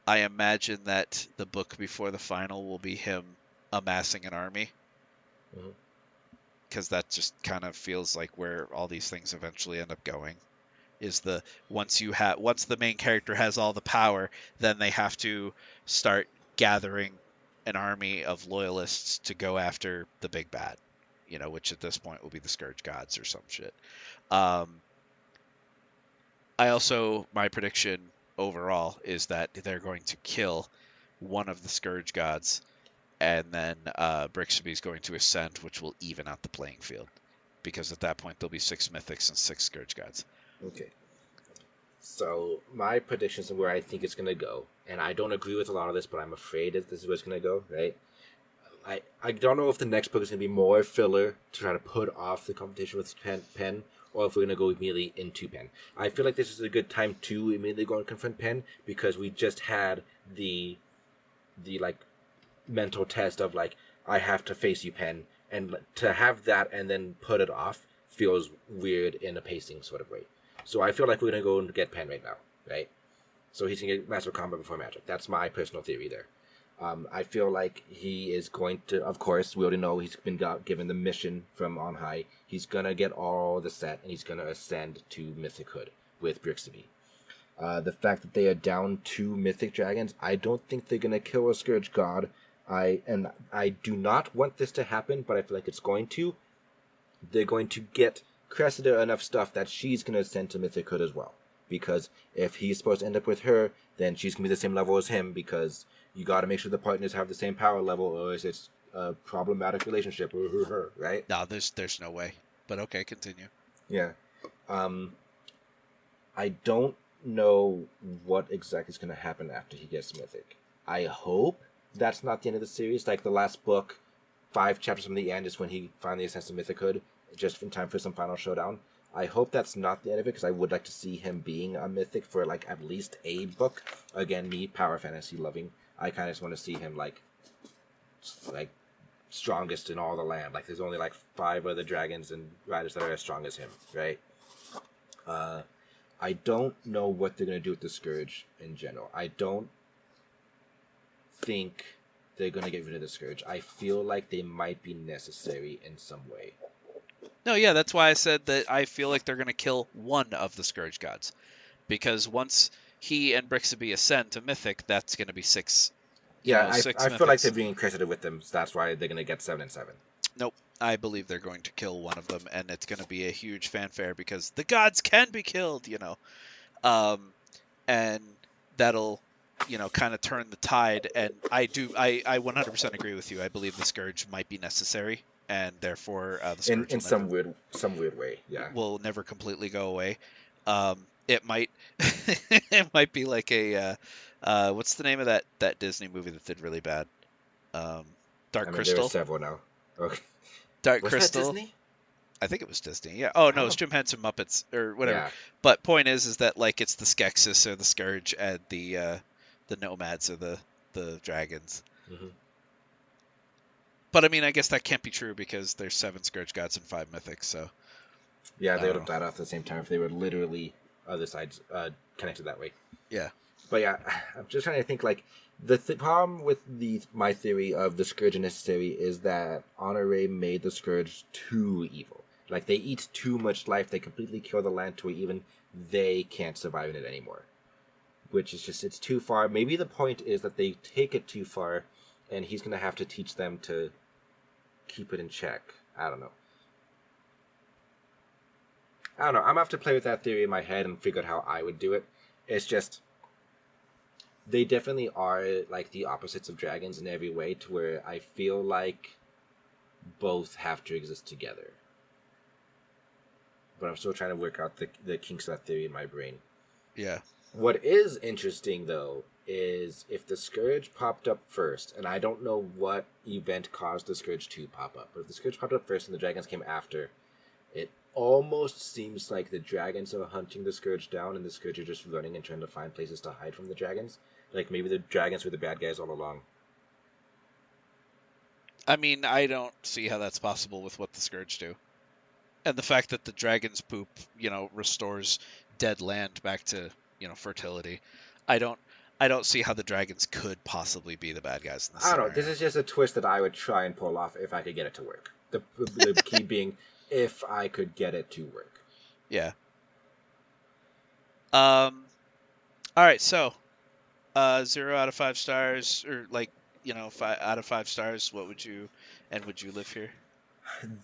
I imagine that the book before the final will be him amassing an army, Mhm. because that just kind of feels like where all these things eventually end up going. Is the once the main character has all the power, then they have to start gathering an army of loyalists to go after the big bad, which at this point will be the Scourge Gods or some shit. My prediction overall is that they're going to kill one of the Scourge Gods, and then Brixaby's going to ascend, which will even out the playing field, because at that point there'll be 6 mythics and 6 Scourge Gods. Okay. So my predictions of where I think it's gonna go, and I don't agree with a lot of this, but I'm afraid that this is where it's gonna go. Right? I don't know if the next book is gonna be more filler to try to put off the competition with Pen, or if we're gonna go immediately into Pen. I feel like this is a good time to immediately go and confront Pen because we just had the like mental test of like I have to face you, Pen, and to have that and then put it off feels weird in a pacing sort of way. So I feel like we're gonna go and get Pen right now, right? So he's gonna get Master Combat before Magic. That's my personal theory there. I feel like he is going to, of course, we already know he's been given the mission from on high. He's gonna get all the set and he's gonna ascend to Mythichood with Brixaby. The fact that they are down 2 mythic dragons, I don't think they're gonna kill a Scourge God. I do not want this to happen, but I feel like it's going to. They're going to get Cressida enough stuff that she's gonna ascend to Mythichood as well. Because if he's supposed to end up with her, then she's gonna be the same level as him. Because you got to make sure the partners have the same power level, or it's a problematic relationship, right? No, there's no way. But okay, continue. Yeah. I don't know what exactly is going to happen after he gets Mythic. I hope that's not the end of the series. Like the last book, 5 chapters from the end is when he finally ascends to Mythichood, just in time for some final showdown. I hope that's not the end of it, because I would like to see him being a Mythic for like at least a book. Again, me, power fantasy loving. I kind of just want to see him like strongest in all the land. Like there's only like 5 other dragons and riders that are as strong as him, right? I don't know what they're going to do with the Scourge in general. I don't think they're going to get rid of the Scourge. I feel like they might be necessary in some way. No, yeah, that's why I said that I feel like they're going to kill one of the Scourge Gods. Because once he and Brixaby ascend to Mythic, that's going to be 6. Yeah, Six I feel like they're Mythics. being credited with them, so that's why they're going to get 7 and 7. Nope. I believe they're going to kill one of them, and it's going to be a huge fanfare because the gods can be killed, and that'll, kind of turn the tide. And I 100% agree with you. I believe the Scourge might be necessary, and therefore the Scourge In some weird way, yeah. will never completely go away. It might it might be like a what's the name of that Disney movie that did really bad? Dark I mean, there are Crystal. several now. Okay. Dark Was Crystal. that Disney? I think it was Disney. Yeah. Oh no, Oh. it's Jim Henson Muppets or whatever. Yeah. But point is that like it's the Skeksis or the Scourge and the Nomads or the dragons. Mm-hmm. But I mean, I guess that can't be true because there's 7 Scourge Gods and 5 Mythics. So Yeah, I they don't would have know. died off at the same time if they were literally other sides connected that way. Yeah. But yeah, I'm just trying to think, like, the problem with my theory of the Scourge necessary is that Honour Rae made the Scourge too evil. Like, they eat too much life, they completely kill the land to where even they can't survive in it anymore. Which is just, it's too far. Maybe the point is that they take it too far, and he's going to have to teach them to keep it in check. I don't know. I'm going to have to play with that theory in my head and figure out how I would do it. It's just, they definitely are like the opposites of dragons in every way, to where I feel like both have to exist together. But I'm still trying to work out the kinks of that theory in my brain. Yeah. What is interesting, though, is if the Scourge popped up first, and I don't know what event caused the Scourge to pop up, but if the Scourge popped up first and the dragons came after, it almost seems like the dragons are hunting the Scourge down, and the Scourge are just running and trying to find places to hide from the dragons. Like, maybe the dragons were the bad guys all along. I mean, I don't see how that's possible with what the Scourge do. And the fact that the dragon's poop, restores dead land back to, fertility. I don't I don't see how the dragons could possibly be the bad guys in this I don't know. This scenario. is just a twist that I would try and pull off if I could get it to work. The key being if I could get it to work. Yeah. All right, so 0 out of 5 stars, or 5 out of 5 stars. What would you live here?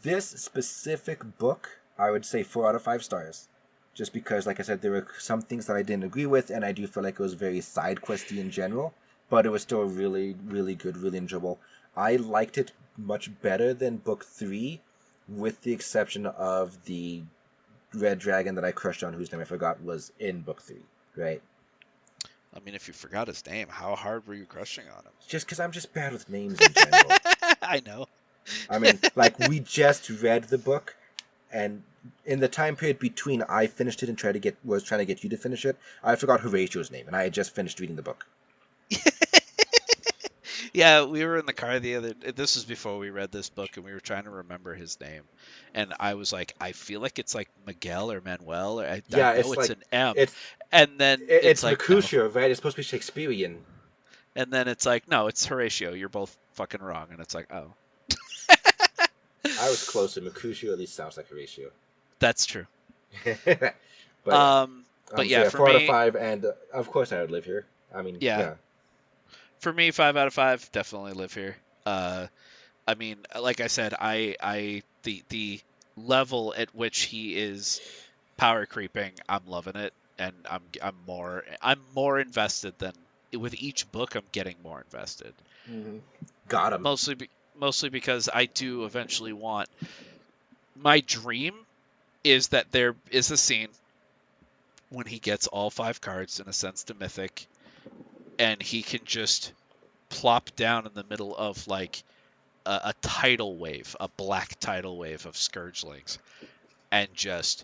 This specific book, I would say 4 out of 5 stars. Just because, like I said, there were some things that I didn't agree with, and I do feel like it was very side questy in general. But it was still really, really good, really enjoyable. I liked it much better than book 3, with the exception of the red dragon that I crushed on, whose name I forgot was in book 3, right? I mean, if you forgot his name, how hard were you crushing on him? Just because I'm just bad with names in general. I know. I mean, like, we just read the book, and in the time period between I finished it and was trying to get you to finish it, I forgot Horatio's name, and I had just finished reading the book. Yeah, we were in the car this was before we read this book, and we were trying to remember his name. And I was like, I feel like it's like Miguel or Manuel, or I know it's like, an M. It's, and then it's like, Mercutio, right? It's supposed to be Shakespearean. And then it's like, no, it's Horatio. You're both fucking wrong. And it's like, oh. I was closer. Mercutio at least sounds like Horatio. That's true. but yeah, so for 4 me, out of 5, and of course I would live here. I mean, yeah. For me, 5 out of 5, definitely live here. I mean, like I said, the level at which he is power creeping, I'm loving it, and I'm more invested than with each book. I'm getting more invested. Mm-hmm. Got him. Mostly because I do eventually want. My dream is that there is a scene when he gets all 5 cards and ascends to Mythic, and he can just plop down in the middle of like a tidal wave, a black tidal wave of Scourgelings, and just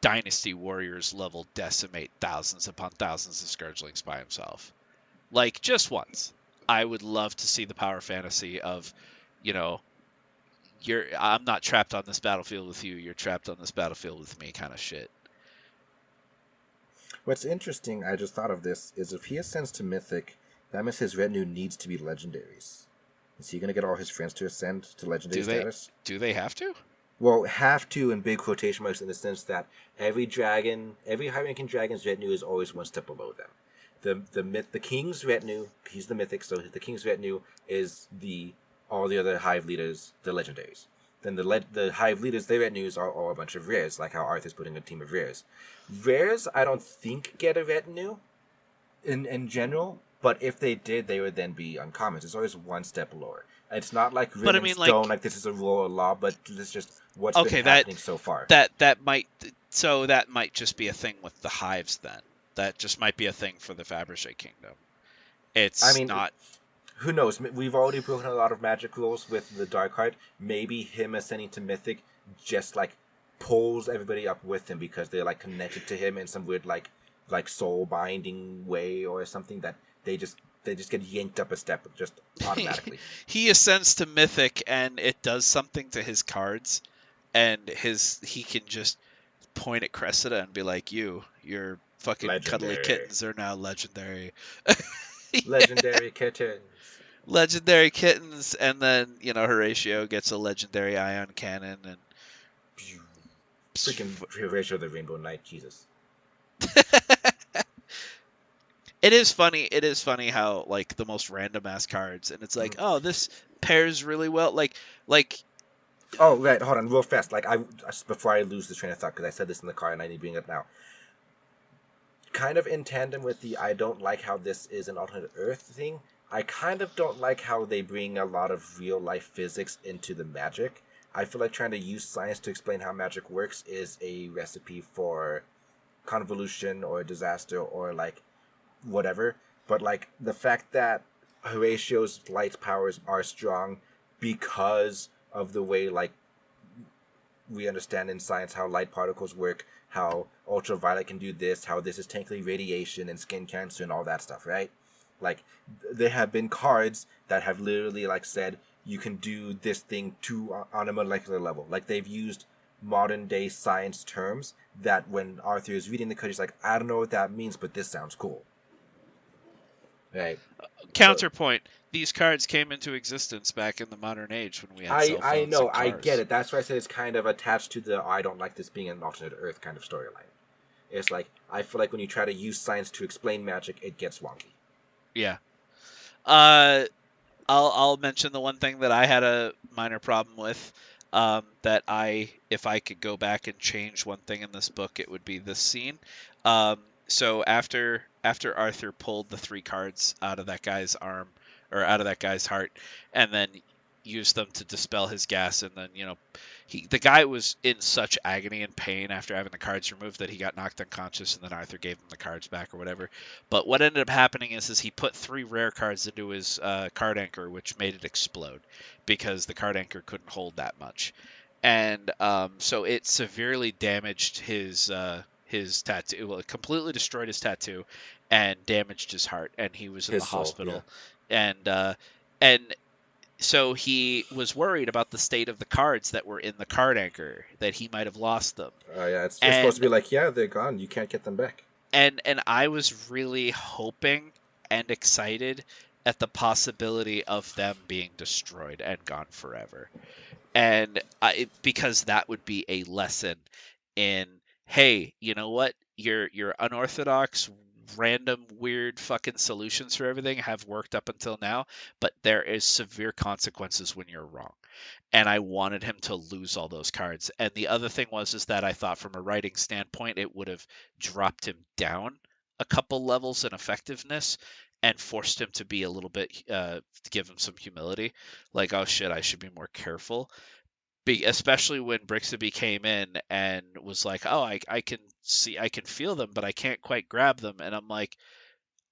Dynasty Warriors level decimate thousands upon thousands of Scourgelings by himself. Like, just once. I would love to see the power fantasy of, I'm not trapped on this battlefield with you, you're trapped on this battlefield with me kind of shit. What's interesting, I just thought of this, is if he ascends to Mythic, that means his retinue needs to be legendaries. Is he going to get all his friends to ascend to legendary status? Do they have to? Well, have to in big quotation marks, in the sense that every high-ranking dragon's retinue is always one step below them. The king's retinue, he's the mythic, so the king's retinue is all the other hive leaders, the legendaries. Then the hive leaders, their retinues are all a bunch of rares, like how Arthur's putting a team of rares. Rares, I don't think, get a retinue in general, but if they did, they would then be uncommons. It's always one step lower. It's not like written in stone, like this is a rule of law, but this is just what's been happening so far. That might just be a thing with the hives then. That just might be a thing for the Fabergé Kingdom. Not. Who knows? We've already broken a lot of magic rules with the Dark Heart. Maybe him ascending to Mythic just like pulls everybody up with him because they're like connected to him in some weird like soul binding way or something, that they just get yanked up a step just automatically. He ascends to Mythic and it does something to his cards, and he can just point at Cressida and be like, your fucking legendary. Cuddly kittens are now legendary. Legendary kittens. Legendary kittens, and then, Horatio gets a legendary ion cannon, and freaking Horatio the Rainbow Knight, Jesus. It is funny how, like, the most random ass cards, and it's like, oh, this pairs really well, like. Oh, right, hold on, real fast. Like, before I lose the train of thought, because I said this in the car and I need to bring it up now. Kind of in tandem with the I don't like how this is an alternate Earth thing, I kind of don't like how they bring a lot of real life physics into the magic. I feel like trying to use science to explain how magic works is a recipe for convolution or disaster or like whatever. But like the fact that Horatio's light powers are strong because of the way like we understand in science how light particles work, how ultraviolet can do this, how this is technically radiation and skin cancer and all that stuff, right? Like, there have been cards that have literally, like, said, you can do this thing on a molecular level. Like, they've used modern day science terms that when Arthur is reading the code, he's like, I don't know what that means, but this sounds cool. Right. So Counterpoint: these cards came into existence back in the modern age when we had cell I phones know, and I get cars. it. That's why I said it's kind of attached to the I don't like this being an alternate Earth kind of storyline. It's like, I feel like when you try to use science to explain magic, it gets wonky. Yeah. Uh, I'll mention the one thing that I had a minor problem with. That if I could go back and change one thing in this book, it would be this scene. So after Arthur pulled the 3 cards out of that guy's arm, or out of that guy's heart, and then used them to dispel his gas, and then the guy was in such agony and pain after having the cards removed that he got knocked unconscious, and then Arthur gave him the cards back or whatever. But what ended up happening is he put 3 rare cards into his card anchor, which made it explode because the card anchor couldn't hold that much, and so it severely damaged his tattoo. Well, it completely destroyed his tattoo and damaged his heart, and he was in the His soul, yeah. hospital. And so he was worried about the state of the cards that were in the card anchor, that he might have lost them. Yeah, it's supposed to be like, yeah, they're gone. You can't get them back. And I was really hoping and excited at the possibility of them being destroyed and gone forever. And because that would be a lesson in, hey, you know what? Your unorthodox, random, weird fucking solutions for everything have worked up until now, but there is severe consequences when you're wrong. And I wanted him to lose all those cards. And the other thing is that I thought from a writing standpoint, it would have dropped him down a couple levels in effectiveness and forced him to be a little bit, to give him some humility. Like, oh shit, I should be more careful. Especially when Brixaby came in and was like, oh, I can feel them, but I can't quite grab them. And I'm like,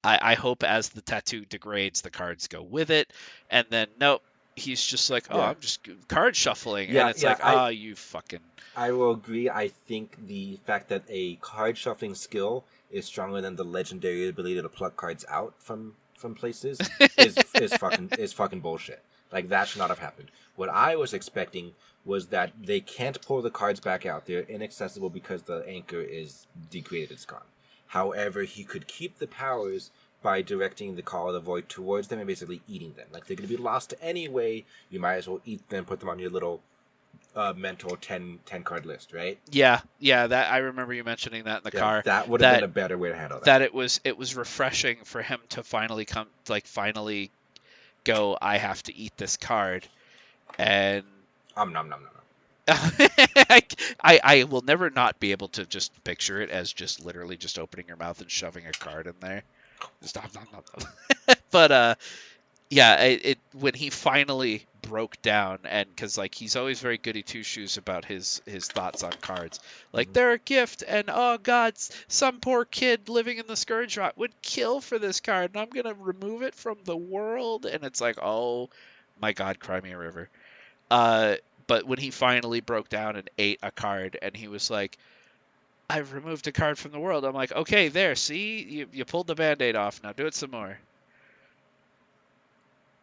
I hope as the tattoo degrades, the cards go with it. And then, nope, he's just like, oh, Yeah. I'm just card shuffling. Yeah, And it's yeah, like, you fucking. I will agree. I think the fact that a card shuffling skill is stronger than the legendary ability to pluck cards out from places is fucking bullshit. Like, that should not have happened. What I was expecting was that they can't pull the cards back out. They're inaccessible because the anchor is degraded. It's gone. However, he could keep the powers by directing the Call of the Void towards them and basically eating them. Like, they're going to be lost anyway. You might as well eat them, put them on your little mental 10 card list, right? Yeah, that I remember you mentioning that in the car. That would have been a better way to handle that. That it was refreshing for him to finally go, I have to eat this card. And Nom nom nom. I will never not be able to just picture it as just literally just opening your mouth and shoving a card in there. Stop. But yeah, it when he finally broke down, and because like he's always very goody two shoes about his thoughts on cards, like they're a gift, and oh god, some poor kid living in the Scourge Rot would kill for this card, and I'm gonna remove it from the world, and it's like, oh my god, cry me a river. But when he finally broke down and ate a card, and he was like, I've removed a card from the world. I'm like, okay, there, see, you pulled the Band-Aid off. Now do it some more.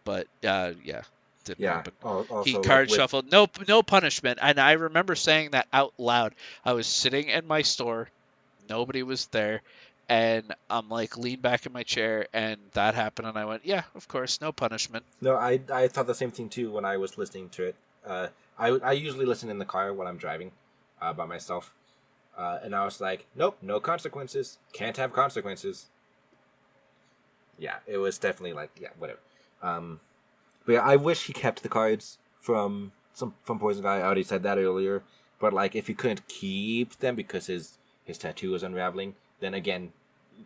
But yeah, didn't happen. Also, He card shuffled. No punishment. And I remember saying that out loud. I was sitting in my store, nobody was there, and I'm like leaned back in my chair, and that happened, and I went, yeah, of course, no punishment. No, I thought the same thing too when I was listening to it. I usually listen in the car when I'm driving by myself. And I was like, nope, no consequences. Can't have consequences. Yeah, it was definitely like, yeah, whatever. But yeah, I wish he kept the cards from Poison Guy. I already said that earlier. But like, if he couldn't keep them because his tattoo was unraveling, then again,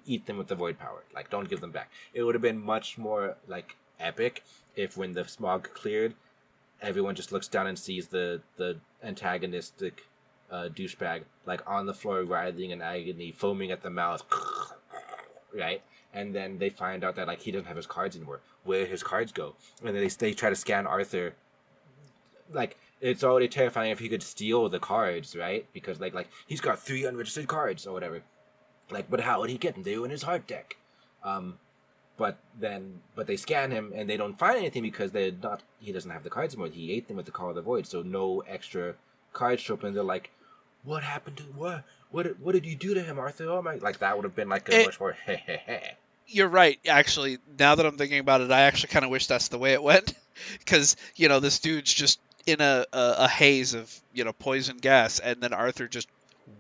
eat them with the void power. Like, don't give them back. It would have been much more like epic if when the smog cleared, everyone just looks down and sees the antagonistic douchebag like on the floor writhing in agony, foaming at the mouth, right? And then they find out that like he doesn't have his cards anymore. Where his cards go? And then they try to scan Arthur. Like, it's already terrifying if he could steal the cards, right? Because like he's got 3 unregistered cards or whatever. Like, but how would he get them? They were in his heart deck. but they scan him and they don't find anything because he doesn't have the cards anymore. He ate them with the Call of the Void, so no extra cards show up, and they're like, what happened to what did you do to him, Arthur? Oh my, like that would have been like a much more heh. You're right. Actually, now that I'm thinking about it, I actually kind of wish that's the way it went, because this dude's just in a haze of poison gas, and then Arthur just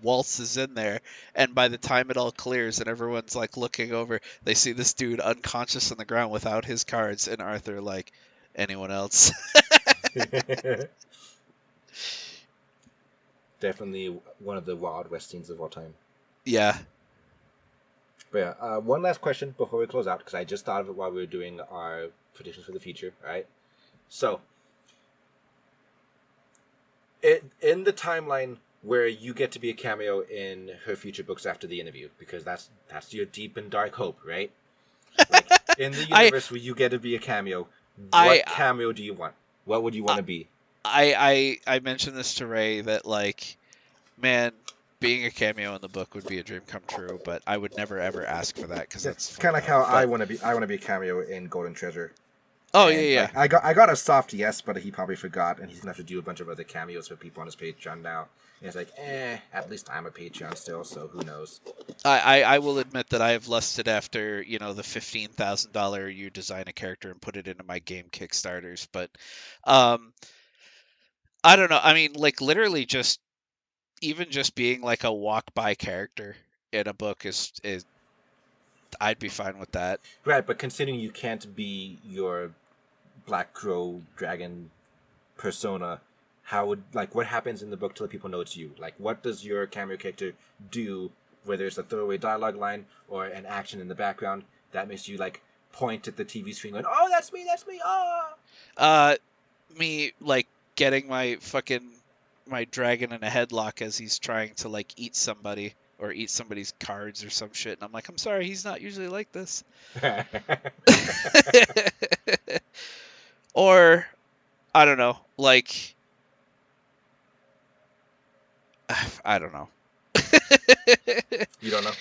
waltzes in there, and by the time it all clears and everyone's like looking over, they see this dude unconscious on the ground without his cards, and Arthur like, anyone else? Definitely one of the Wild West scenes of all time. Yeah. But yeah, one last question before we close out, because I just thought of it while we were doing our predictions for the future. All right, so in the timeline where you get to be a cameo in her future books after the interview, because that's your deep and dark hope, right? Like, in the universe where you get to be a cameo, what cameo do you want? What would you want to be? I mentioned this to Ray that, like, man, being a cameo in the book would be a dream come true, but I would never ever ask for that because that's kind of like how I want to be. I want to be a cameo in Golden Treasure. Oh, and, yeah. Like, I got a soft yes, but he probably forgot, and he's gonna have to do a bunch of other cameos for people on his Patreon now. And it's like, at least I'm a Patreon still, so who knows? I will admit that I have lusted after the $15,000 you design a character and put it into my game Kickstarters, but I don't know. I mean, like, literally just being like a walk by character in a book is I'd be fine with that. Right, but considering you can't be your Black Crow dragon persona, what happens in the book to let people know it's you? Like, what does your cameo character do, whether it's a throwaway dialogue line or an action in the background that makes you like point at the TV screen going, "Oh, that's me, oh!" Me like getting my dragon in a headlock as he's trying to like eat somebody or eat somebody's cards or some shit, and I'm like, I'm sorry, he's not usually like this. Or I don't know, like, I don't know. You don't know?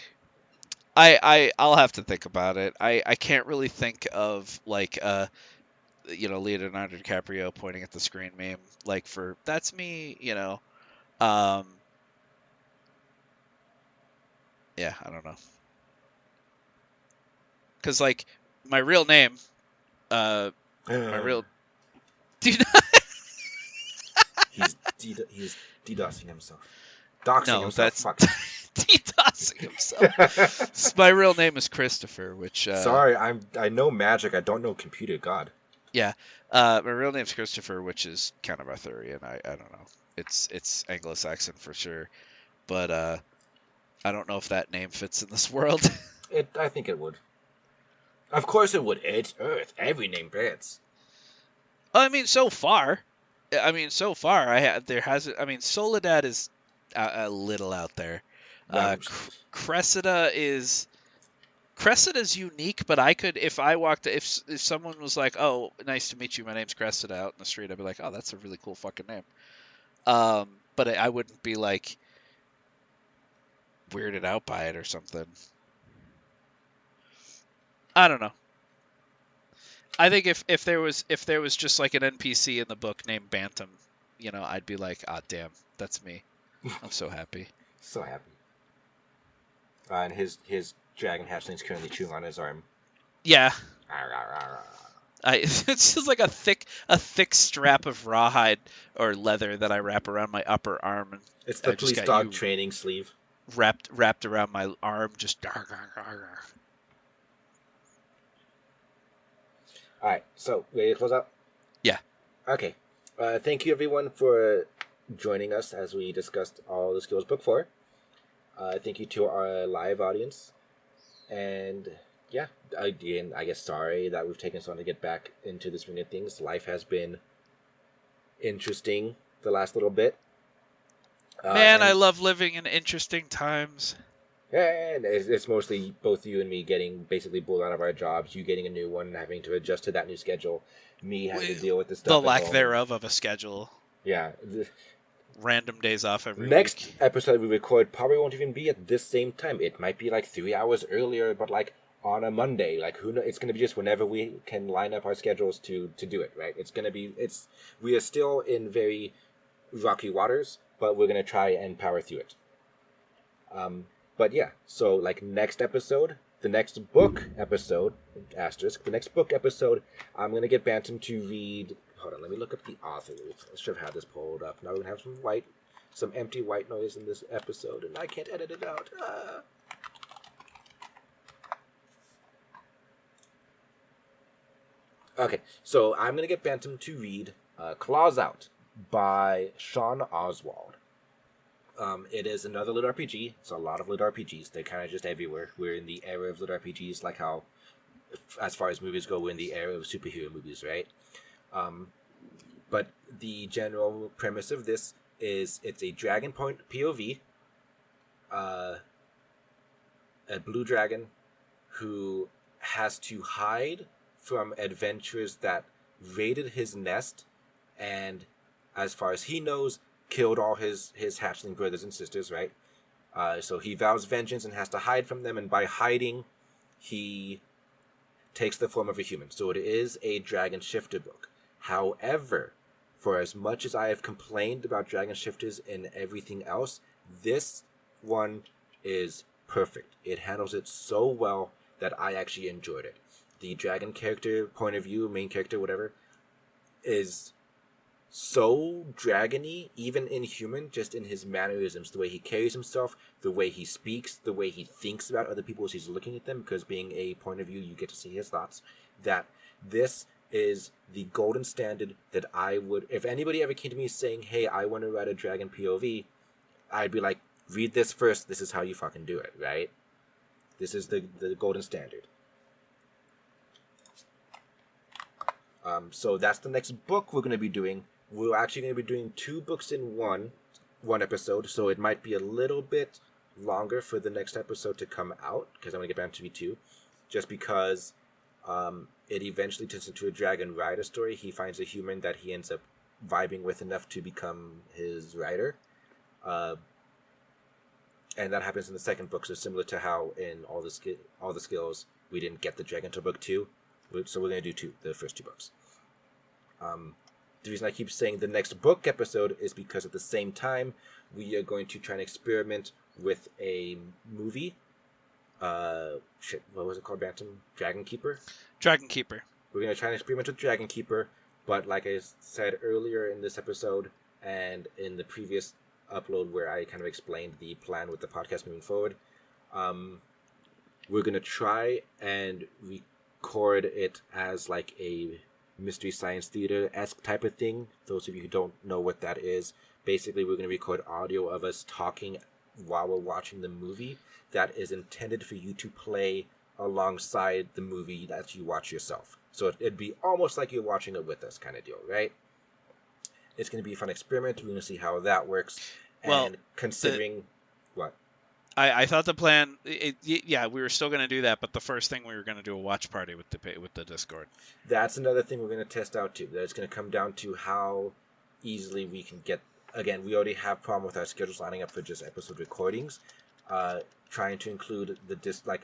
I'll have to think about it. I can't really think of like Leonardo DiCaprio pointing at the screen meme like for that's me, yeah, I don't know, because like my real name my real dude. he's DDoSing himself. Doxing himself. Fuck. DDoSing himself. My real name is Christopher, which sorry, I know magic, I don't know computer. God. Yeah. My real name's Christopher, which is kind of Arthurian. I don't know. It's Anglo-Saxon for sure, but I don't know if that name fits in this world. I think it would. Of course it would. It's Earth. Every name fits. I mean, so far, Soledad is a little out there. Cressida's unique, but I could, if I walked, if someone was like, "Oh, nice to meet you, my name's Cressida," out in the street, I'd be like, "Oh, that's a really cool fucking name." But I wouldn't be like weirded out by it or something. I don't know. I think if there was just like an NPC in the book named Bantam, I'd be like, "Ah, damn, that's me." I'm so happy. So happy. And his dragon hatchling's currently chewing on his arm. Yeah. It's just like a thick strap of rawhide or leather that I wrap around my upper arm, and it's the police dog training sleeve wrapped around my arm. Just. All right, so ready to close out? Yeah. Okay. Thank you everyone for joining us as we discussed all the Skills Book 4. Thank you to our live audience. And yeah, again, I guess sorry that we've taken so long to get back into the swing of things. Life has been interesting the last little bit. I love living in interesting times. And it's mostly both you and me getting basically pulled out of our jobs, you getting a new one, having to adjust to that new schedule, me having to deal with the stuff. The lack thereof of a schedule. Yeah. Random days off every Next week. episode we record probably won't even be at this same time. It might be like 3 hours earlier, but like on a Monday. Like, who knows? It's going to be just whenever we can line up our schedules to do it, right? It's going to be, we are still in very rocky waters, but we're going to try and power through it. But yeah, so like next episode, the next book episode, asterisk, the next book episode, I'm going to get Bantam to read, hold on, let me look up the author. I should have had this pulled up. Now we're going to have some empty white noise in this episode, and I can't edit it out. Okay, so I'm going to get Bantam to read Claws Out by Sean Oswald. It is another lit RPG. It's a lot of lit RPGs. They're kind of just everywhere. We're in the era of lit RPGs, like how, as far as movies go, we're in the era of superhero movies, right? But the general premise of this is it's a dragon point POV, a blue dragon who has to hide from adventurers that raided his nest, and as far as he knows, killed all his hatchling brothers and sisters, right? So he vows vengeance and has to hide from them, and by hiding, he takes the form of a human. So it is a dragon shifter book. However, for as much as I have complained about dragon shifters and everything else, this one is perfect. It handles it so well that I actually enjoyed it. The dragon character point of view, main character, whatever, is so dragony, even in human, just in his mannerisms, the way he carries himself, the way he speaks, the way he thinks about other people as he's looking at them, because being a point of view, you get to see his thoughts, that this is the golden standard that I would, if anybody ever came to me saying, hey, I want to write a dragon POV, I'd be like, read this first, this is how you fucking do it, right? This is the golden standard. So that's the next book we're going to be doing. We're actually going to be doing 2 books in one episode, so it might be a little bit longer for the next episode to come out, because I'm going to get back to B2, just because it eventually turns into a dragonrider story. He finds a human that he ends up vibing with enough to become his rider. And that happens in the second book, so similar to how in all the skills we didn't get the dragon until book 2. So we're going to do the first 2 books. The reason I keep saying the next book episode is because at the same time, we are going to try and experiment with a movie. What was it called, Bantam? Dragon Keeper? Dragon Keeper. We're going to try and experiment with Dragon Keeper, but like I said earlier in this episode, and in the previous upload where I kind of explained the plan with the podcast moving forward, we're going to try and record it as like a Mystery Science Theater-esque type of thing. Those of you who don't know what that is, basically we're going to record audio of us talking while we're watching the movie that is intended for you to play alongside the movie that you watch yourself. So it'd be almost like you're watching it with us kind of deal, right? It's going to be a fun experiment. We're going to see how that works. Well, and considering... What? I thought the plan, we were still going to do that, but the first thing we were going to do a watch party with the Discord. That's another thing we're going to test out too. That it's going to come down to how easily we can get. Again, we already have problem with our schedules lining up for just episode recordings. Trying to include the like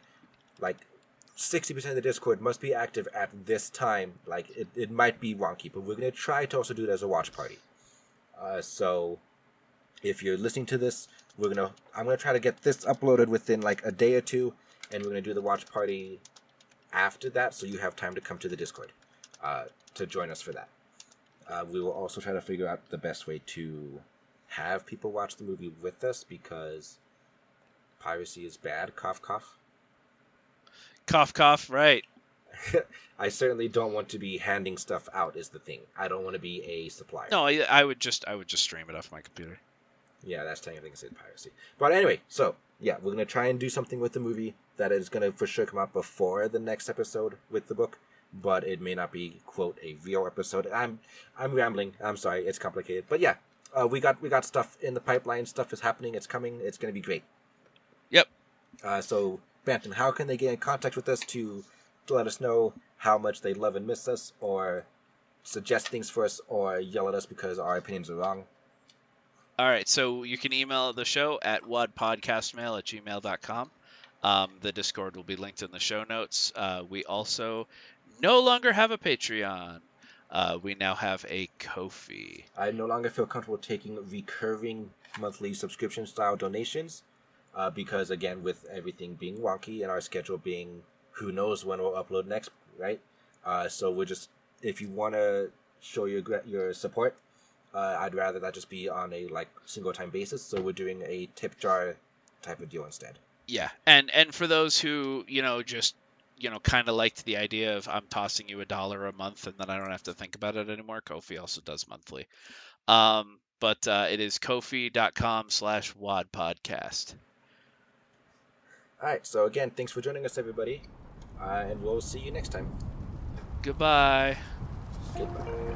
60% of the Discord must be active at this time. Like it might be wonky, but we're going to try to also do it as a watch party. So if you're listening to this, I'm gonna try to get this uploaded within like a day or 2, and we're gonna do the watch party after that, so you have time to come to the Discord to join us for that. We will also try to figure out the best way to have people watch the movie with us, because piracy is bad. Cough, cough. Cough, cough. Right. I certainly don't want to be handing stuff out. Is the thing. I don't want to be a supplier. No, I would just stream it off my computer. Yeah, that's technically considered piracy. But anyway, so, yeah, we're going to try and do something with the movie that is going to for sure come out before the next episode with the book, but it may not be, quote, a real episode. I'm rambling. I'm sorry. It's complicated. But yeah, we got stuff in the pipeline. Stuff is happening. It's coming. It's going to be great. Yep. So, Bantam, how can they get in contact with us to let us know how much they love and miss us, or suggest things for us, or yell at us because our opinions are wrong? All right, so you can email the show at wadpodcastmail@gmail.com. The Discord will be linked in the show notes. We also no longer have a Patreon. We now have a Ko-fi. I no longer feel comfortable taking recurring monthly subscription style donations because, again, with everything being wonky and our schedule being who knows when we'll upload next, right? So we're just, if you want to show your support, I'd rather that just be on a single time basis. So we're doing a tip jar type of deal instead. Yeah, and for those who just kind of liked the idea of I'm tossing you $1 a month and then I don't have to think about it anymore, Ko-fi also does monthly. But it is kofi.com/wadpodcast. All right. So again, thanks for joining us, everybody, and we'll see you next time. Goodbye. Goodbye.